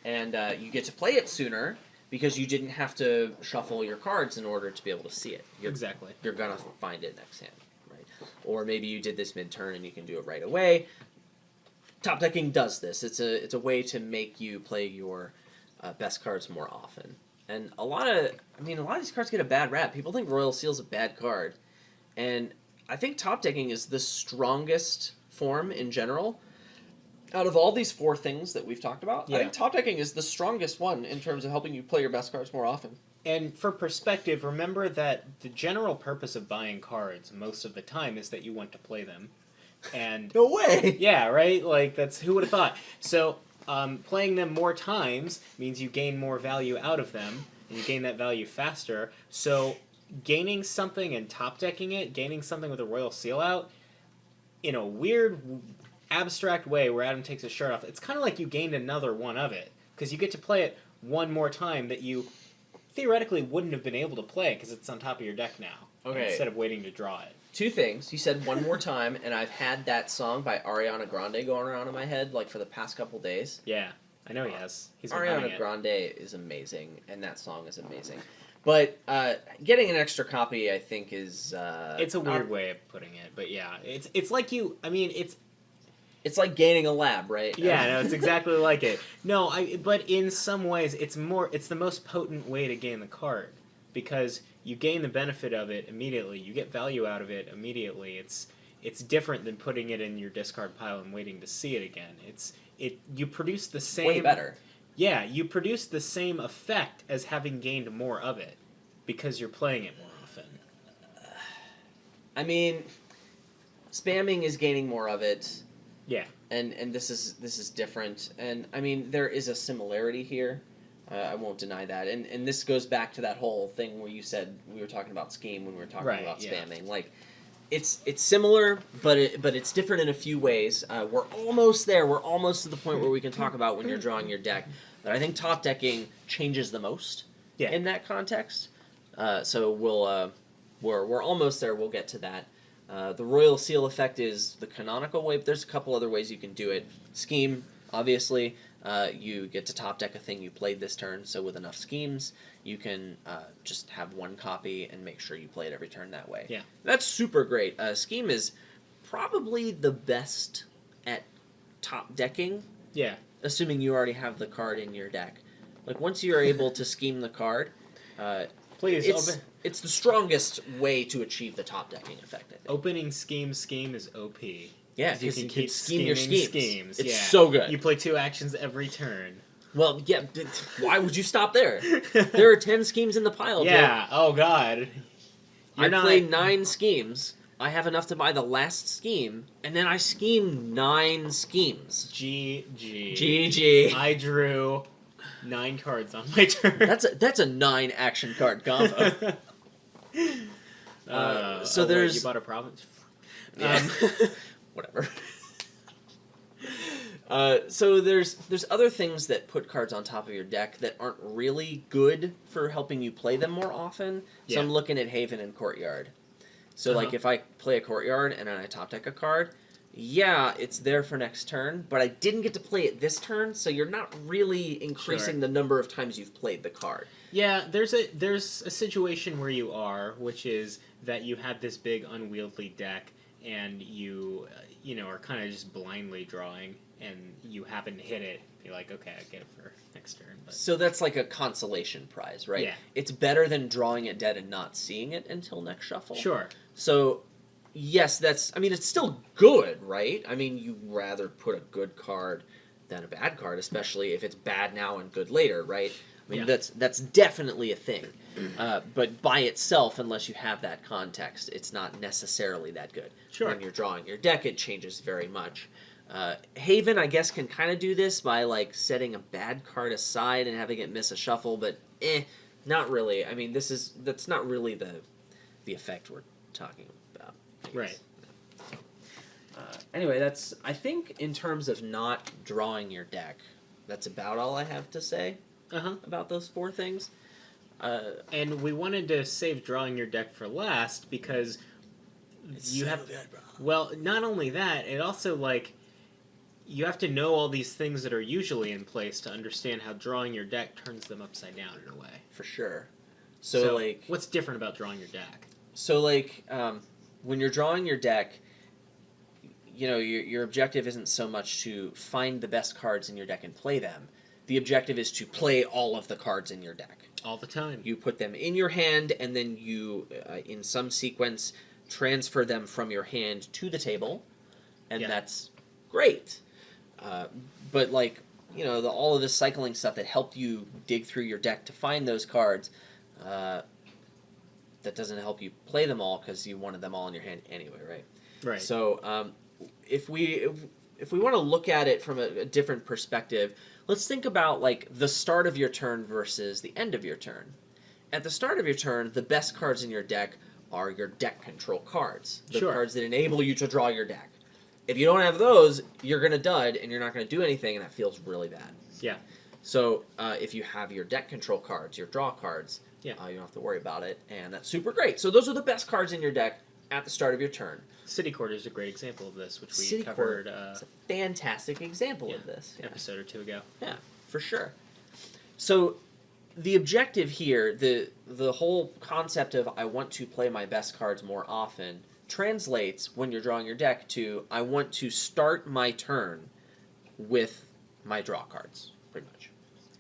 And you get to play it sooner because you didn't have to shuffle your cards in order to be able to see it. Exactly. You're going to find it next hand, right? Or maybe you did this mid-turn and you can do it right away. Top decking does this. It's a way to make you play your best cards more often. And a lot of these cards get a bad rap. People think Royal Seal's a bad card. And I think top decking is the strongest form in general. Out of all these four things that we've talked about, Yeah. I think top decking is the strongest one in terms of helping you play your best cards more often. And for perspective, remember that the general purpose of buying cards most of the time is that you want to play them. And No way! yeah, right? Like, that's who would have thought. So, playing them more times means you gain more value out of them, and you gain that value faster. So, gaining something and top decking it, gaining something with a Royal Seal out, in a weird, abstract way where Adam takes his shirt off, it's kind of like you gained another one of it. Because you get to play it one more time that you theoretically wouldn't have been able to play because it's on top of your deck now. Okay. Instead of waiting to draw it. Two things. You said one more time, and I've had that song by Ariana Grande going around in my head like for the past couple days. Yeah, I know he has. He's been humming Ariana it. Grande is amazing, and that song is amazing. But getting an extra copy, I think, is It's a weird way of putting it, but yeah, it's like you. I mean, it's like gaining a lab, right? yeah, no, it's exactly like it. No, but in some ways, it's the most potent way to gain the card because you gain the benefit of it immediately. You get value out of it immediately. It's different than putting it in your discard pile and waiting to see it again. You produce the same. Way better. Yeah, you produce the same effect as having gained more of it because you're playing it more often. I mean, spamming is gaining more of it. Yeah. And this is different. And I mean, there is a similarity here. I won't deny that. And this goes back to that whole thing where you said we were talking about scheme when we were talking Right, about yeah. spamming. Like, it's similar, but it's different in a few ways. We're almost there. We're almost to the point where we can talk about when you're drawing your deck. But I think top decking changes the most in that context. So we're almost there. We'll get to that. The Royal Seal effect is the canonical way, but there's a couple other ways you can do it. Scheme, obviously. You get to top deck a thing you played this turn, so with enough schemes, you can just have one copy and make sure you play it every turn that way. Yeah. That's super great. Scheme is probably the best at top decking, Yeah. assuming you already have the card in your deck. Like, once you're able to scheme the card, Please, it's the strongest way to achieve the top decking effect, I think. opening scheme is OP. Yeah, you because can you keep can scheme your scheming schemes. schemes. It's yeah. so good. You play 2 actions every turn. Well, yeah, why would you stop there? There are 10 schemes in the pile, Yeah, Jake. oh god. I played 9 schemes. I have enough to buy the last scheme, and then I scheme 9 schemes. GG. GG. I drew 9 cards on my turn. That's a 9 action card combo. So there's... Wait, you bought a province? Yeah. Whatever. So there's other things that put cards on top of your deck that aren't really good for helping you play them more often. So Yeah. I'm looking at Haven and Courtyard. So like if I play a Courtyard and then I top deck a card, yeah, it's there for next turn, but I didn't get to play it this turn, so you're not really increasing the number of times you've played the card. Yeah, there's a situation where you are, which is that you have this big unwieldy deck, and you are kind of just blindly drawing, and you happen to hit it. You're like, okay, I get it for next turn. But... So that's like a consolation prize, right? Yeah. It's better than drawing it dead and not seeing it until next shuffle. Sure. So, yes, it's still good, right? I mean, you'd rather put a good card than a bad card, especially if it's bad now and good later, right? I mean, that's definitely a thing. But by itself, unless you have that context, it's not necessarily that good. Sure. When you're drawing your deck, it changes very much. Haven, I guess, can kind of do this by, like, setting a bad card aside and having it miss a shuffle, but not really. I mean, that's not really the effect we're talking about. Right. Anyway, that's, I think, in terms of not drawing your deck, that's about all I have to say about those 4 things. And we wanted to save drawing your deck for last because you have... Well, not only that, it also, like, you have to know all these things that are usually in place to understand how drawing your deck turns them upside down in a way. For sure. So like... What's different about drawing your deck? So, like, when you're drawing your deck, your objective isn't so much to find the best cards in your deck and play them. The objective is to play all of the cards in your deck. All the time. You put them in your hand, and then you, in some sequence, transfer them from your hand to the table, and that's great. But, like, all of this cycling stuff that helped you dig through your deck to find those cards, that doesn't help you play them all because you wanted them all in your hand anyway, right? Right. So, if we want to look at it from a different perspective, let's think about, like, the start of your turn versus the end of your turn. At the start of your turn, the best cards in your deck are your deck control cards. The cards that enable you to draw your deck. If you don't have those, you're going to dud, and you're not going to do anything, and that feels really bad. Yeah. So, if you have your deck control cards, your draw cards, you don't have to worry about it, and that's super great. So those are the best cards in your deck at the start of your turn. City Court is a great example of this, which we City covered Court is a fantastic example of this. An episode or 2 ago. Yeah, for sure. So the objective here, the whole concept of I want to play my best cards more often, translates when you're drawing your deck to I want to start my turn with my draw cards, pretty much.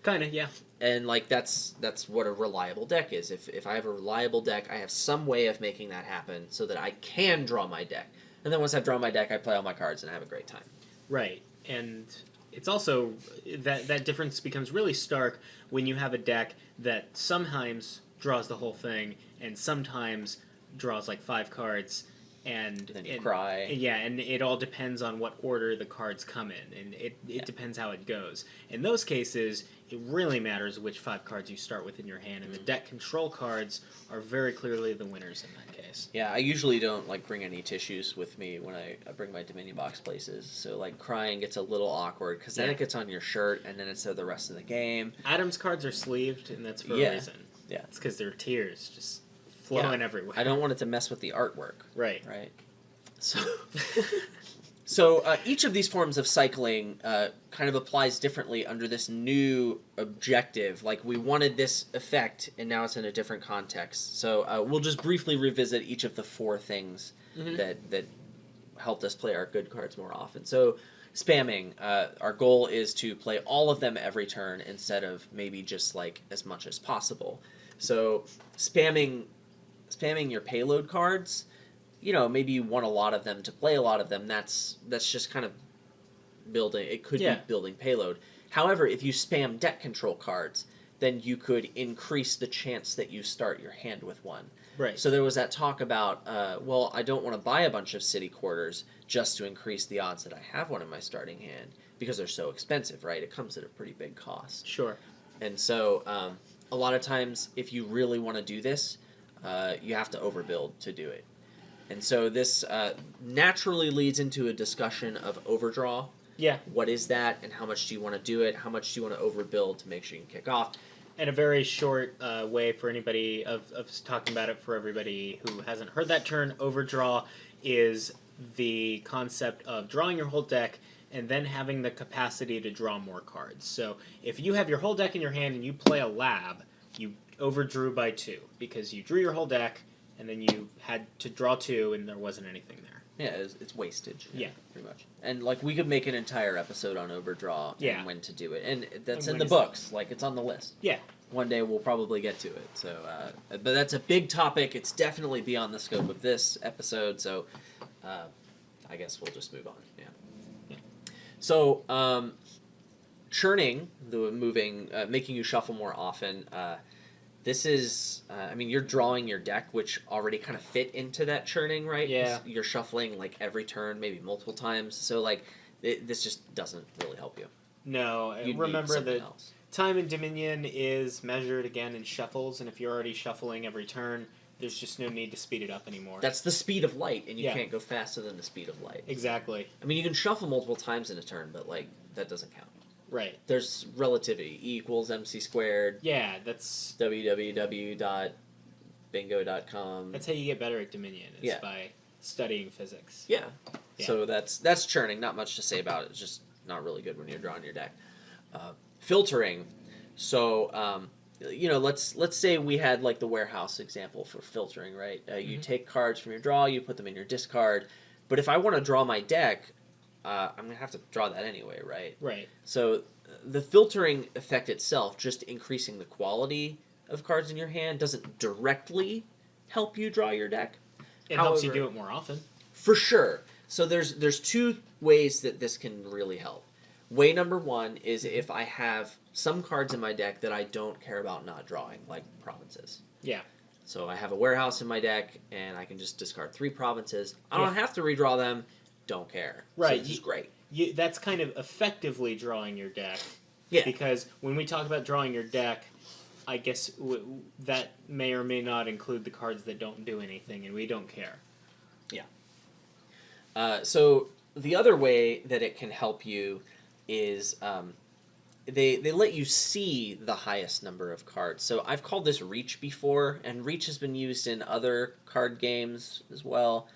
Kind of, yeah. And, like, that's what a reliable deck is. If I have a reliable deck, I have some way of making that happen so that I can draw my deck. And then once I've drawn my deck, I play all my cards and I have a great time. Right. And it's also, that difference becomes really stark when you have a deck that sometimes draws the whole thing and sometimes draws, like, 5 cards. And then you cry. Yeah, and it all depends on what order the cards come in, and it depends how it goes. In those cases, it really matters which 5 cards you start with in your hand, and the deck control cards are very clearly the winners in that case. Yeah, I usually don't, like, bring any tissues with me when I bring my Dominion box places, so, like, crying gets a little awkward, because then it gets on your shirt, and then it's the rest of the game. Adam's cards are sleeved, and that's for a reason. Yeah. It's because they're tears, just flowing everywhere. I don't want it to mess with the artwork. Right. So, each of these forms of cycling kind of applies differently under this new objective. Like, we wanted this effect, and now it's in a different context. So, we'll just briefly revisit each of the 4 things that helped us play our good cards more often. So, spamming. Our goal is to play all of them every turn instead of maybe just, like, as much as possible. So, spamming your payload cards, maybe you want a lot of them to play a lot of them. That's just kind of building. It could be building payload. However, if you spam deck control cards, then you could increase the chance that you start your hand with one. Right. So there was that talk about, I don't want to buy a bunch of city quarters just to increase the odds that I have one in my starting hand because they're so expensive, right? It comes at a pretty big cost. Sure. And so a lot of times, if you really want to do this, you have to overbuild to do it. And so this naturally leads into a discussion of overdraw. Yeah. What is that, and how much do you want to do it? How much do you want to overbuild to make sure you can kick off? And a very short way for anybody of talking about it for everybody who hasn't heard that term, overdraw is the concept of drawing your whole deck and then having the capacity to draw more cards. So if you have your whole deck in your hand and you play a lab, you overdrew by 2 because you drew your whole deck and then you had to draw 2 and there wasn't anything there. Yeah, it's wastage. Yeah. Pretty much. And, like, we could make an entire episode on overdraw Yeah. and when to do it. And that's And in when the is books. Like, it's on the list. Yeah. One day we'll probably get to it. So, but that's a big topic. It's definitely beyond the scope of this episode. So, I guess we'll just move on. Yeah. So, churning, making you shuffle more often. This is, I mean, you're drawing your deck, which already kind of fit into that churning, right? Yeah. You're shuffling, like, every turn, maybe multiple times. So, like, this just doesn't really help you. No, You'd remember need something that else. time in Dominion is measured again in shuffles, and if you're already shuffling every turn, there's just no need to speed it up anymore. That's the speed of light, and you Yeah. can't go faster than the speed of light. Exactly. I mean, you can shuffle multiple times in a turn, but, like, that doesn't count. Right. There's relativity. E equals MC squared. Yeah, that's www.bingo.com. how you get better at Dominion, is Yeah. by studying physics. Yeah. Yeah. So that's churning. Not much to say about it. It's just not really good when you're drawing your deck. Filtering. So, let's say we had, like, the warehouse example for filtering, right? You take cards from your draw, you put them in your discard. But if I want to draw my deck, I'm going to have to draw that anyway, right? Right. So the filtering effect itself, just increasing the quality of cards in your hand, doesn't directly help you draw your deck. It helps you However, do it more often. For sure. So there's 2 ways that this can really help. Way number 1 is if I have some cards in my deck that I don't care about not drawing, like provinces. Yeah. So I have a warehouse in my deck, and I can just discard 3 provinces. I don't have to redraw them. Don't care. Right. So this is great. That's kind of effectively drawing your deck. Yeah. Because when we talk about drawing your deck, I guess that may or may not include the cards that don't do anything, and we don't care. So the other way that it can help you is they let you see the highest number of cards. So I've called this Reach before, and Reach has been used in other card games as well.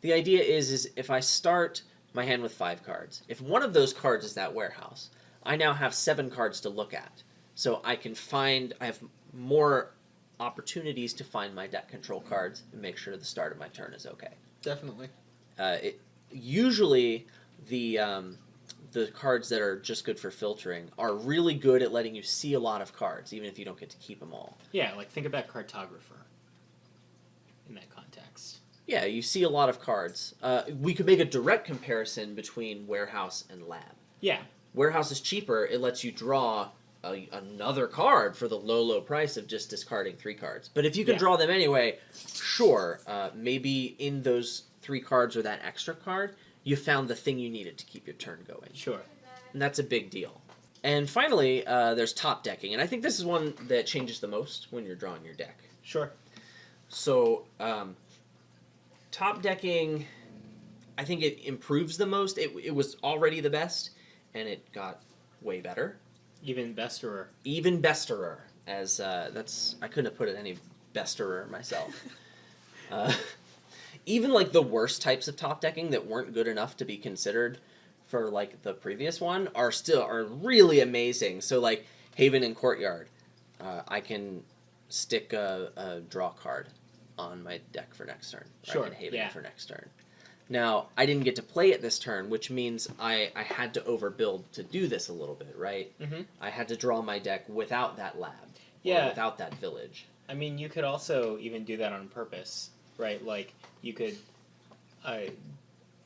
The idea is if I start my hand with 5 cards, if one of those cards is that warehouse, I now have 7 cards to look at. So I have more opportunities to find my deck control cards and make sure the start of my turn is okay. Definitely. Usually the cards that are just good for filtering are really good at letting you see a lot of cards, even if you don't get to keep them all. Yeah, like think about Cartographer in that context. Yeah, you see a lot of cards. We could make a direct comparison between Warehouse and Lab. Yeah. Warehouse is cheaper. It lets you draw another card for the low price of just discarding 3 cards. But if you can draw them anyway, sure, maybe in those 3 cards or that extra card, you found the thing you needed to keep your turn going. Sure. And that's a big deal. And finally, there's top decking. And I think this is one that changes the most when you're drawing your deck. Sure. So, top decking, I think it improves the most. It was already the best, and it got way better. Even besterer. Even besterer, as I couldn't have put it any besterer myself. Even like the worst types of top decking that weren't good enough to be considered for like the previous one are really amazing. So like Haven and Courtyard, I can stick a draw card on my deck for next turn. Sure. I can Haven it for next turn. Now, I didn't get to play it this turn, which means I had to overbuild to do this a little bit, right? Mm-hmm. I had to draw my deck without that lab. Yeah. Or without that village. I mean, you could also even do that on purpose, right? Like, you could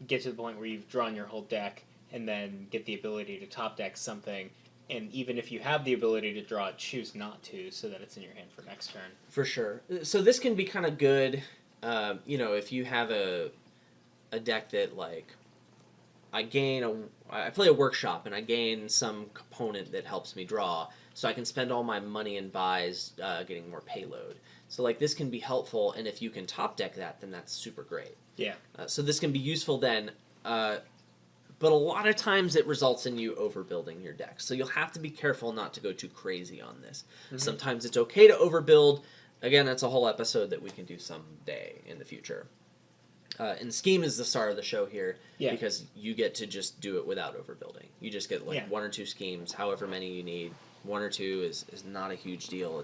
get to the point where you've drawn your whole deck and then get the ability to top deck something, and even if you have the ability to draw it, choose not to so that it's in your hand for next turn. For sure. So this can be kind of good, if you have a deck that, like, I play a workshop and I gain some component that helps me draw, so I can spend all my money and buys getting more payload. So, like, this can be helpful, and if you can top deck that, then that's super great. Yeah. So this can be useful then, but but a lot of times it results in you overbuilding your deck. So you'll have to be careful not to go too crazy on this. Mm-hmm. Sometimes it's okay to overbuild. Again, that's a whole episode that we can do someday in the future. And scheme is the star of the show here because you get to just do it without overbuilding. You just get like 1 or 2 schemes, however many you need. 1 or 2 is not a huge deal.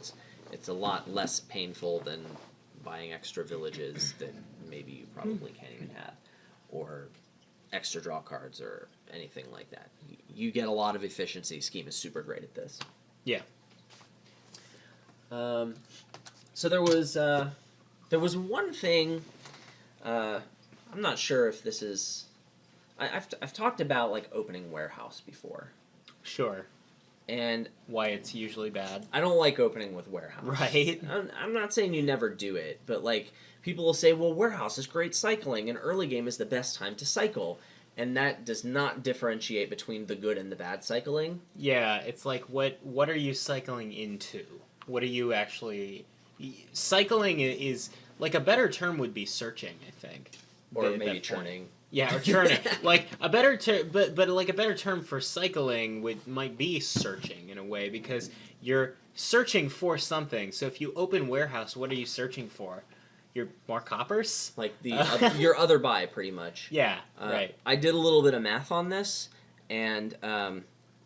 It's a lot less painful than buying extra villages that maybe you probably can't even have, or extra draw cards or anything like that. You get a lot of efficiency. Scheme is super great at this. Yeah. So there was one thing. I'm not sure if this is. I've talked about like opening warehouse before. Sure. And why it's usually bad. I don't like opening with warehouse. Right. I'm not saying you never do it, but like people will say, well, warehouse is great cycling, and early game is the best time to cycle. And that does not differentiate between the good and the bad cycling. Yeah, it's like, what are you cycling into? What are you actually... Cycling is... Like, a better term would be searching, I think. Or maybe churning. Yeah, or churning. Like, a better term... But like, a better term for cycling might be searching, in a way, because you're searching for something. So if you open warehouse, what are you searching for? More coppers? Like your other buy, pretty much. Yeah, right. I did a little bit of math on this, and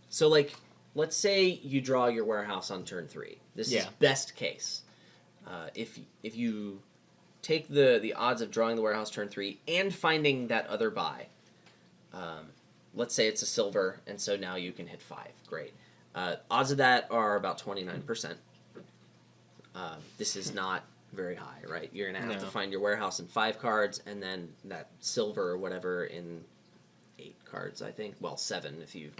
so like, let's say you draw your warehouse on turn 3. This is best case. If you take the odds of drawing the warehouse turn 3 and finding that other buy, let's say it's a silver, and so now you can hit 5. Great. Odds of that are about 29%. This is not very high, right? You're going to have to find your warehouse in 5 cards, and then that silver or whatever in 8 cards, I think. Well, 7 if you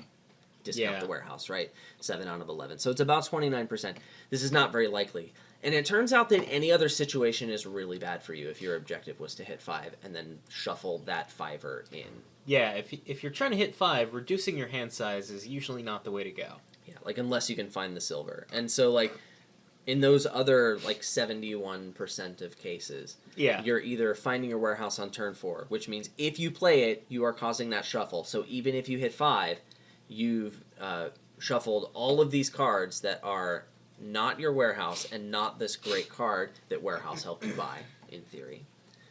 discount the warehouse, right? 7 out of 11. So it's about 29%. This is not very likely. And it turns out that any other situation is really bad for you if your objective was to hit 5 and then shuffle that 5er in. Yeah, if you're trying to hit 5, reducing your hand size is usually not the way to go. Yeah, like unless you can find the silver. And so like in those other like 71% of cases, you're either finding your warehouse on turn 4, which means if you play it, you are causing that shuffle. So even if you hit 5, you've shuffled all of these cards that are not your warehouse and not this great card that warehouse helped you buy, in theory.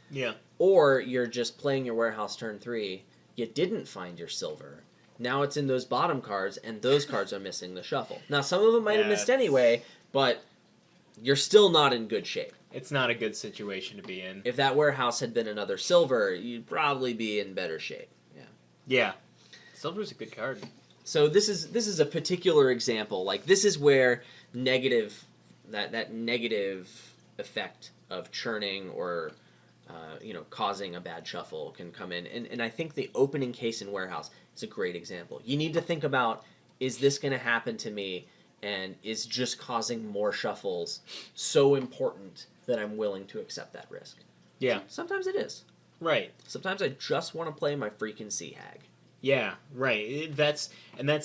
Yeah. Or you're just playing your warehouse turn 3, you didn't find your silver. Now it's in those bottom cards, and those cards are missing the shuffle. Now some of them might have missed anyway, but you're still not in good shape. It's not a good situation to be in. If that warehouse had been another silver, you'd probably be in better shape. Yeah. Yeah. Silver's a good card. So this is a particular example. Like this is where that negative effect of churning or causing a bad shuffle can come in. And I think the opening case in warehouse is a great example. You need to think about, is this going to happen to me? And is just causing more shuffles so important that I'm willing to accept that risk? Yeah. Sometimes it is. Right. Sometimes I just want to play my freaking Sea Hag. Yeah, right. That's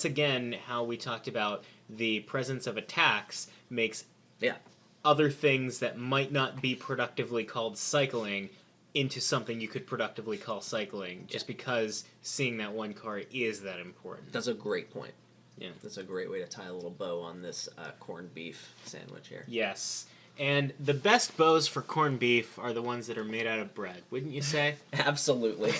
again how we talked about the presence of attacks makes other things that might not be productively called cycling into something you could productively call cycling, just because seeing that one card is that important. That's a great point. Yeah, that's a great way to tie a little bow on this corned beef sandwich here. Yes. And the best bows for corned beef are the ones that are made out of bread, wouldn't you say? Absolutely.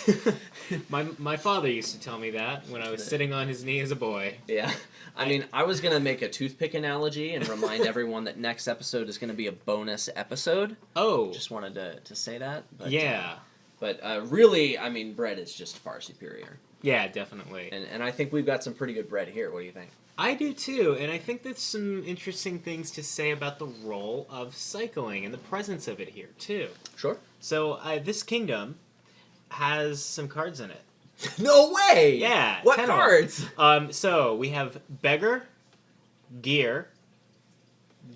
My father used to tell me that when I was sitting on his knee as a boy. Yeah. I mean, I was going to make a toothpick analogy and remind everyone that next episode is going to be a bonus episode. Oh. Just wanted to say that. But, yeah. But really, I mean, bread is just far superior. Yeah, definitely. And I think we've got some pretty good bread here. What do you think? I do too, and I think there's some interesting things to say about the role of cycling and the presence of it here too. Sure. So this kingdom has some cards in it. No way! Yeah. What cards? So we have Beggar, Gear,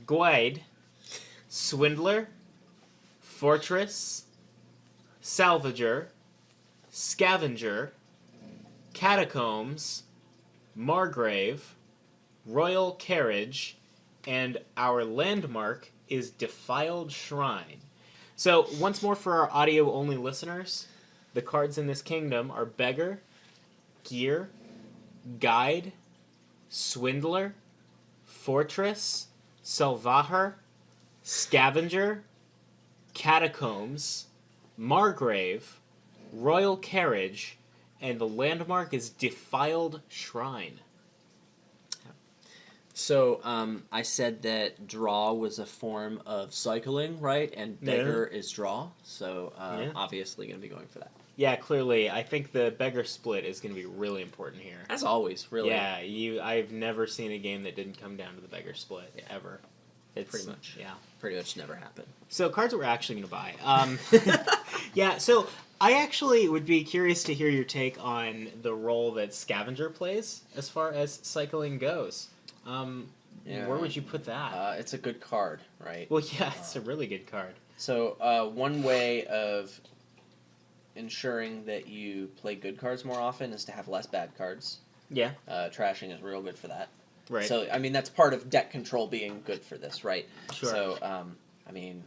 Guide, Swindler, Fortress, Salvager, Scavenger, Catacombs, Margrave, Royal Carriage, and our landmark is Defiled Shrine. So, once more for our audio-only listeners, the cards in this kingdom are Beggar, Gear, Guide, Swindler, Fortress, Salvager, Scavenger, Catacombs, Margrave, Royal Carriage, and the landmark is Defiled Shrine. So, I said that draw was a form of cycling, right? And beggar is draw, so obviously going to be going for that. Yeah, clearly. I think the Beggar split is going to be really important here. As always, really. Yeah, I've never seen a game that didn't come down to the Beggar split, ever. It's pretty much. Yeah. Pretty much never happened. So, cards that we're actually going to buy. Yeah, so I actually would be curious to hear your take on the role that Scavenger plays as far as cycling goes. Where would you put that? It's a good card, right? Well, yeah, it's a really good card. So, one way of ensuring that you play good cards more often is to have less bad cards. Yeah. Trashing is real good for that. Right. So, I mean, that's part of deck control being good for this, right? Sure. So, I mean,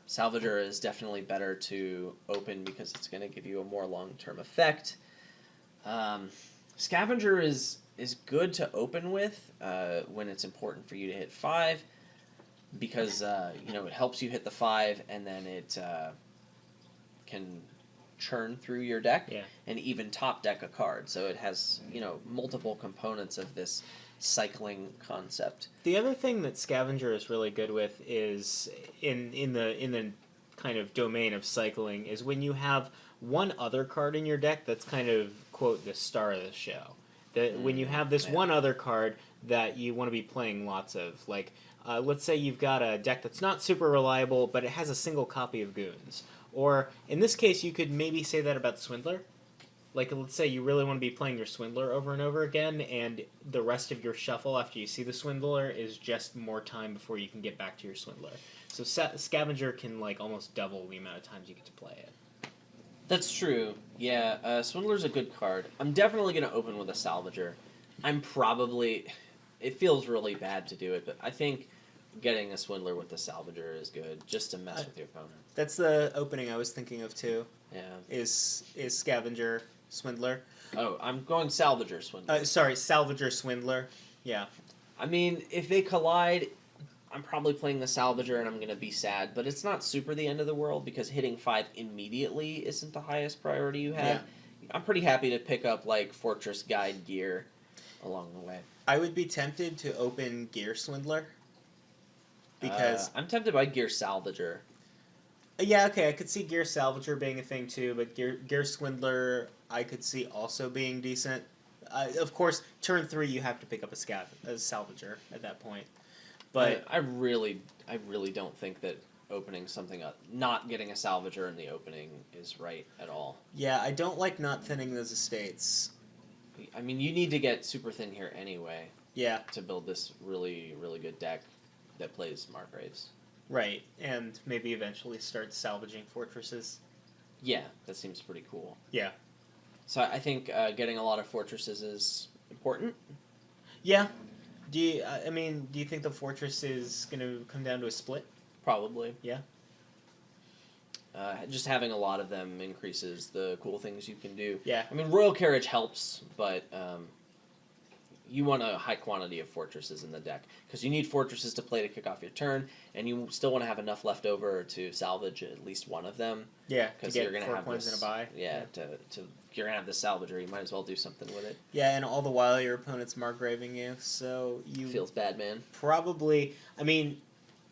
Salvager is definitely better to open because it's going to give you a more long-term effect. Scavenger is good to open with when it's important for you to hit 5 because, it helps you hit the 5 and then it can churn through your deck and even top deck a card. So it has, multiple components of this cycling concept. The other thing that Scavenger is really good with is in the kind of domain of cycling is when you have one other card in your deck that's kind of, quote, the star of the show. When you have this one other card that you want to be playing lots of, like, let's say you've got a deck that's not super reliable, but it has a single copy of Goons. Or, in this case, you could maybe say that about Swindler. Like, let's say you really want to be playing your Swindler over and over again, and the rest of your shuffle after you see the Swindler is just more time before you can get back to your Swindler. So Scavenger can, like, almost double the amount of times you get to play it. That's true. Yeah, Swindler's a good card. I'm definitely going to open with a Salvager. It feels really bad to do it, but I think getting a Swindler with the Salvager is good, just to mess with your opponent. That's the opening I was thinking of, too. Yeah. Is Scavenger, Swindler. Oh, I'm going Salvager, Swindler. Salvager, Swindler. Yeah. I mean, if they collide, I'm probably playing the Salvager and I'm going to be sad, but it's not super the end of the world because hitting 5 immediately isn't the highest priority you have. Yeah. I'm pretty happy to pick up, like, Fortress, Guide, Gear along the way. I would be tempted to open Gear Swindler because... I'm tempted by Gear Salvager. Yeah, okay, I could see Gear Salvager being a thing too, but Gear Swindler I could see also being decent. Of course, turn 3 you have to pick up a Salvager at that point. But I really don't think that opening something up, not getting a Salvager in the opening is right at all. Yeah, I don't like not thinning those estates. I mean, you need to get super thin here anyway. Yeah. To build this really, really good deck that plays Margraves. Right, and maybe eventually start salvaging fortresses. Yeah, that seems pretty cool. Yeah. So I think getting a lot of fortresses is important. Yeah. Do you think the fortress is going to come down to a split? Probably. Yeah. Just having a lot of them increases the cool things you can do. Yeah. I mean, Royal Carriage helps, but you want a high quantity of fortresses in the deck because you need fortresses to play to kick off your turn, and you still want to have enough left over to salvage at least one of them. Yeah, because you're going to have points in a buy. Yeah, you're going to have the Salvager. You might as well do something with it. Yeah, and all the while your opponent's Margraving you, so you feels bad, man. Probably. I mean,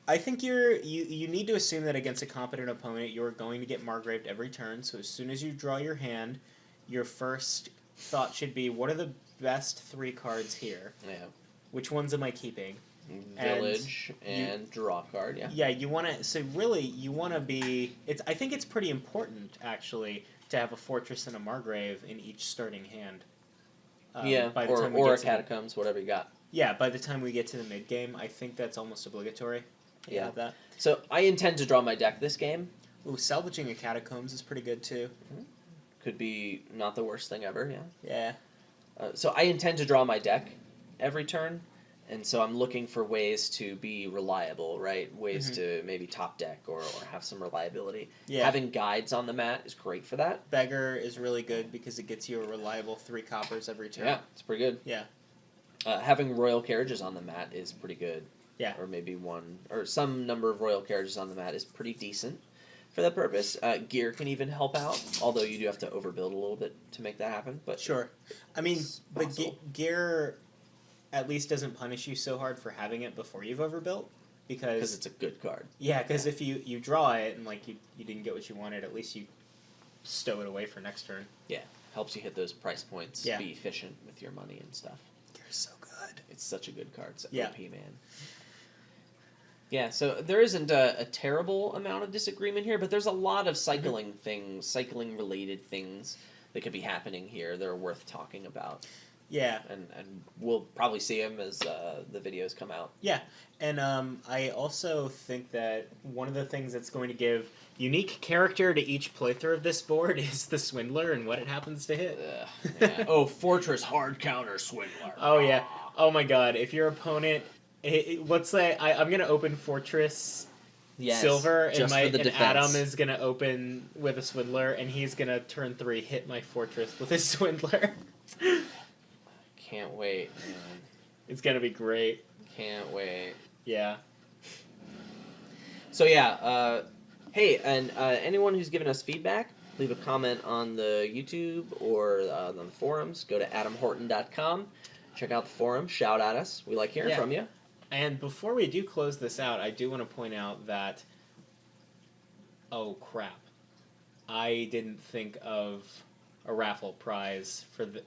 I think you need to assume that against a competent opponent, you're going to get Margraved every turn. So as soon as you draw your hand, your first thought should be, what are the best 3 cards here? Yeah. Which ones am I keeping? Village and draw card, yeah. Yeah, you want to... So really, you want to be... I think it's pretty important, actually, to have a Fortress and a Margrave in each starting hand. By the time or a Catacombs, whatever you got. Yeah, by the time we get to the mid-game, I think that's almost obligatory. Yeah. That. So I intend to draw my deck this game. Ooh, salvaging a Catacombs is pretty good, too. Could be not the worst thing ever, yeah. Yeah. So I intend to draw my deck every turn, And so I'm looking for ways to be reliable, right? Ways to maybe top deck or have some reliability. Yeah. Having guides on the mat is great for that. Beggar is really good because it gets you a reliable 3 coppers every turn. Yeah, it's pretty good. Yeah. Having royal carriages on the mat is pretty good. Yeah. Or maybe one, or some number of royal carriages on the mat is pretty decent for that purpose. Gear can even help out, although you do have to overbuild a little bit to make that happen. But sure. I mean, but possible. gear at least doesn't punish you so hard for having it before you've overbuilt. Because it's a good card. Yeah, because if you draw it and like you didn't get what you wanted, at least you stow it away for next turn. Yeah, helps you hit those price points, Yeah. be efficient with your money and stuff. Gear's so good. It's such a good card. It's Yeah. OP, man. Yeah, so there isn't a terrible amount of disagreement here, but there's a lot of cycling things, cycling-related things that could be happening here that are worth talking about. Yeah. And we'll probably see them as the videos come out. Yeah, and I also think that one of the things that's going to give unique character to each playthrough of this board is the Swindler and what it happens to hit. Yeah. Oh, Fortress hard counter Swindler. Oh, yeah. Oh, my God. If your opponent... let's say I'm going to open Fortress Silver, and Adam is going to open with a Swindler, and he's going to turn 3 hit my Fortress with his Swindler. Can't wait, man. It's going to be great. Can't wait. Yeah. So yeah, hey, and anyone who's given us feedback, leave a comment on the YouTube or on the forums. Go to adamhorton.com. Check out the forum. Shout at us. We like hearing from you. And before we do close this out, I do want to point out that... Oh, crap. I didn't think of a raffle prize for the...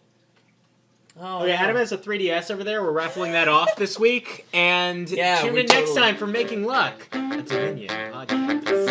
Oh, Okay, Adam has a 3DS over there. We're raffling that off this week. And tune in next time for Making Luck. That's a Dominion podcast.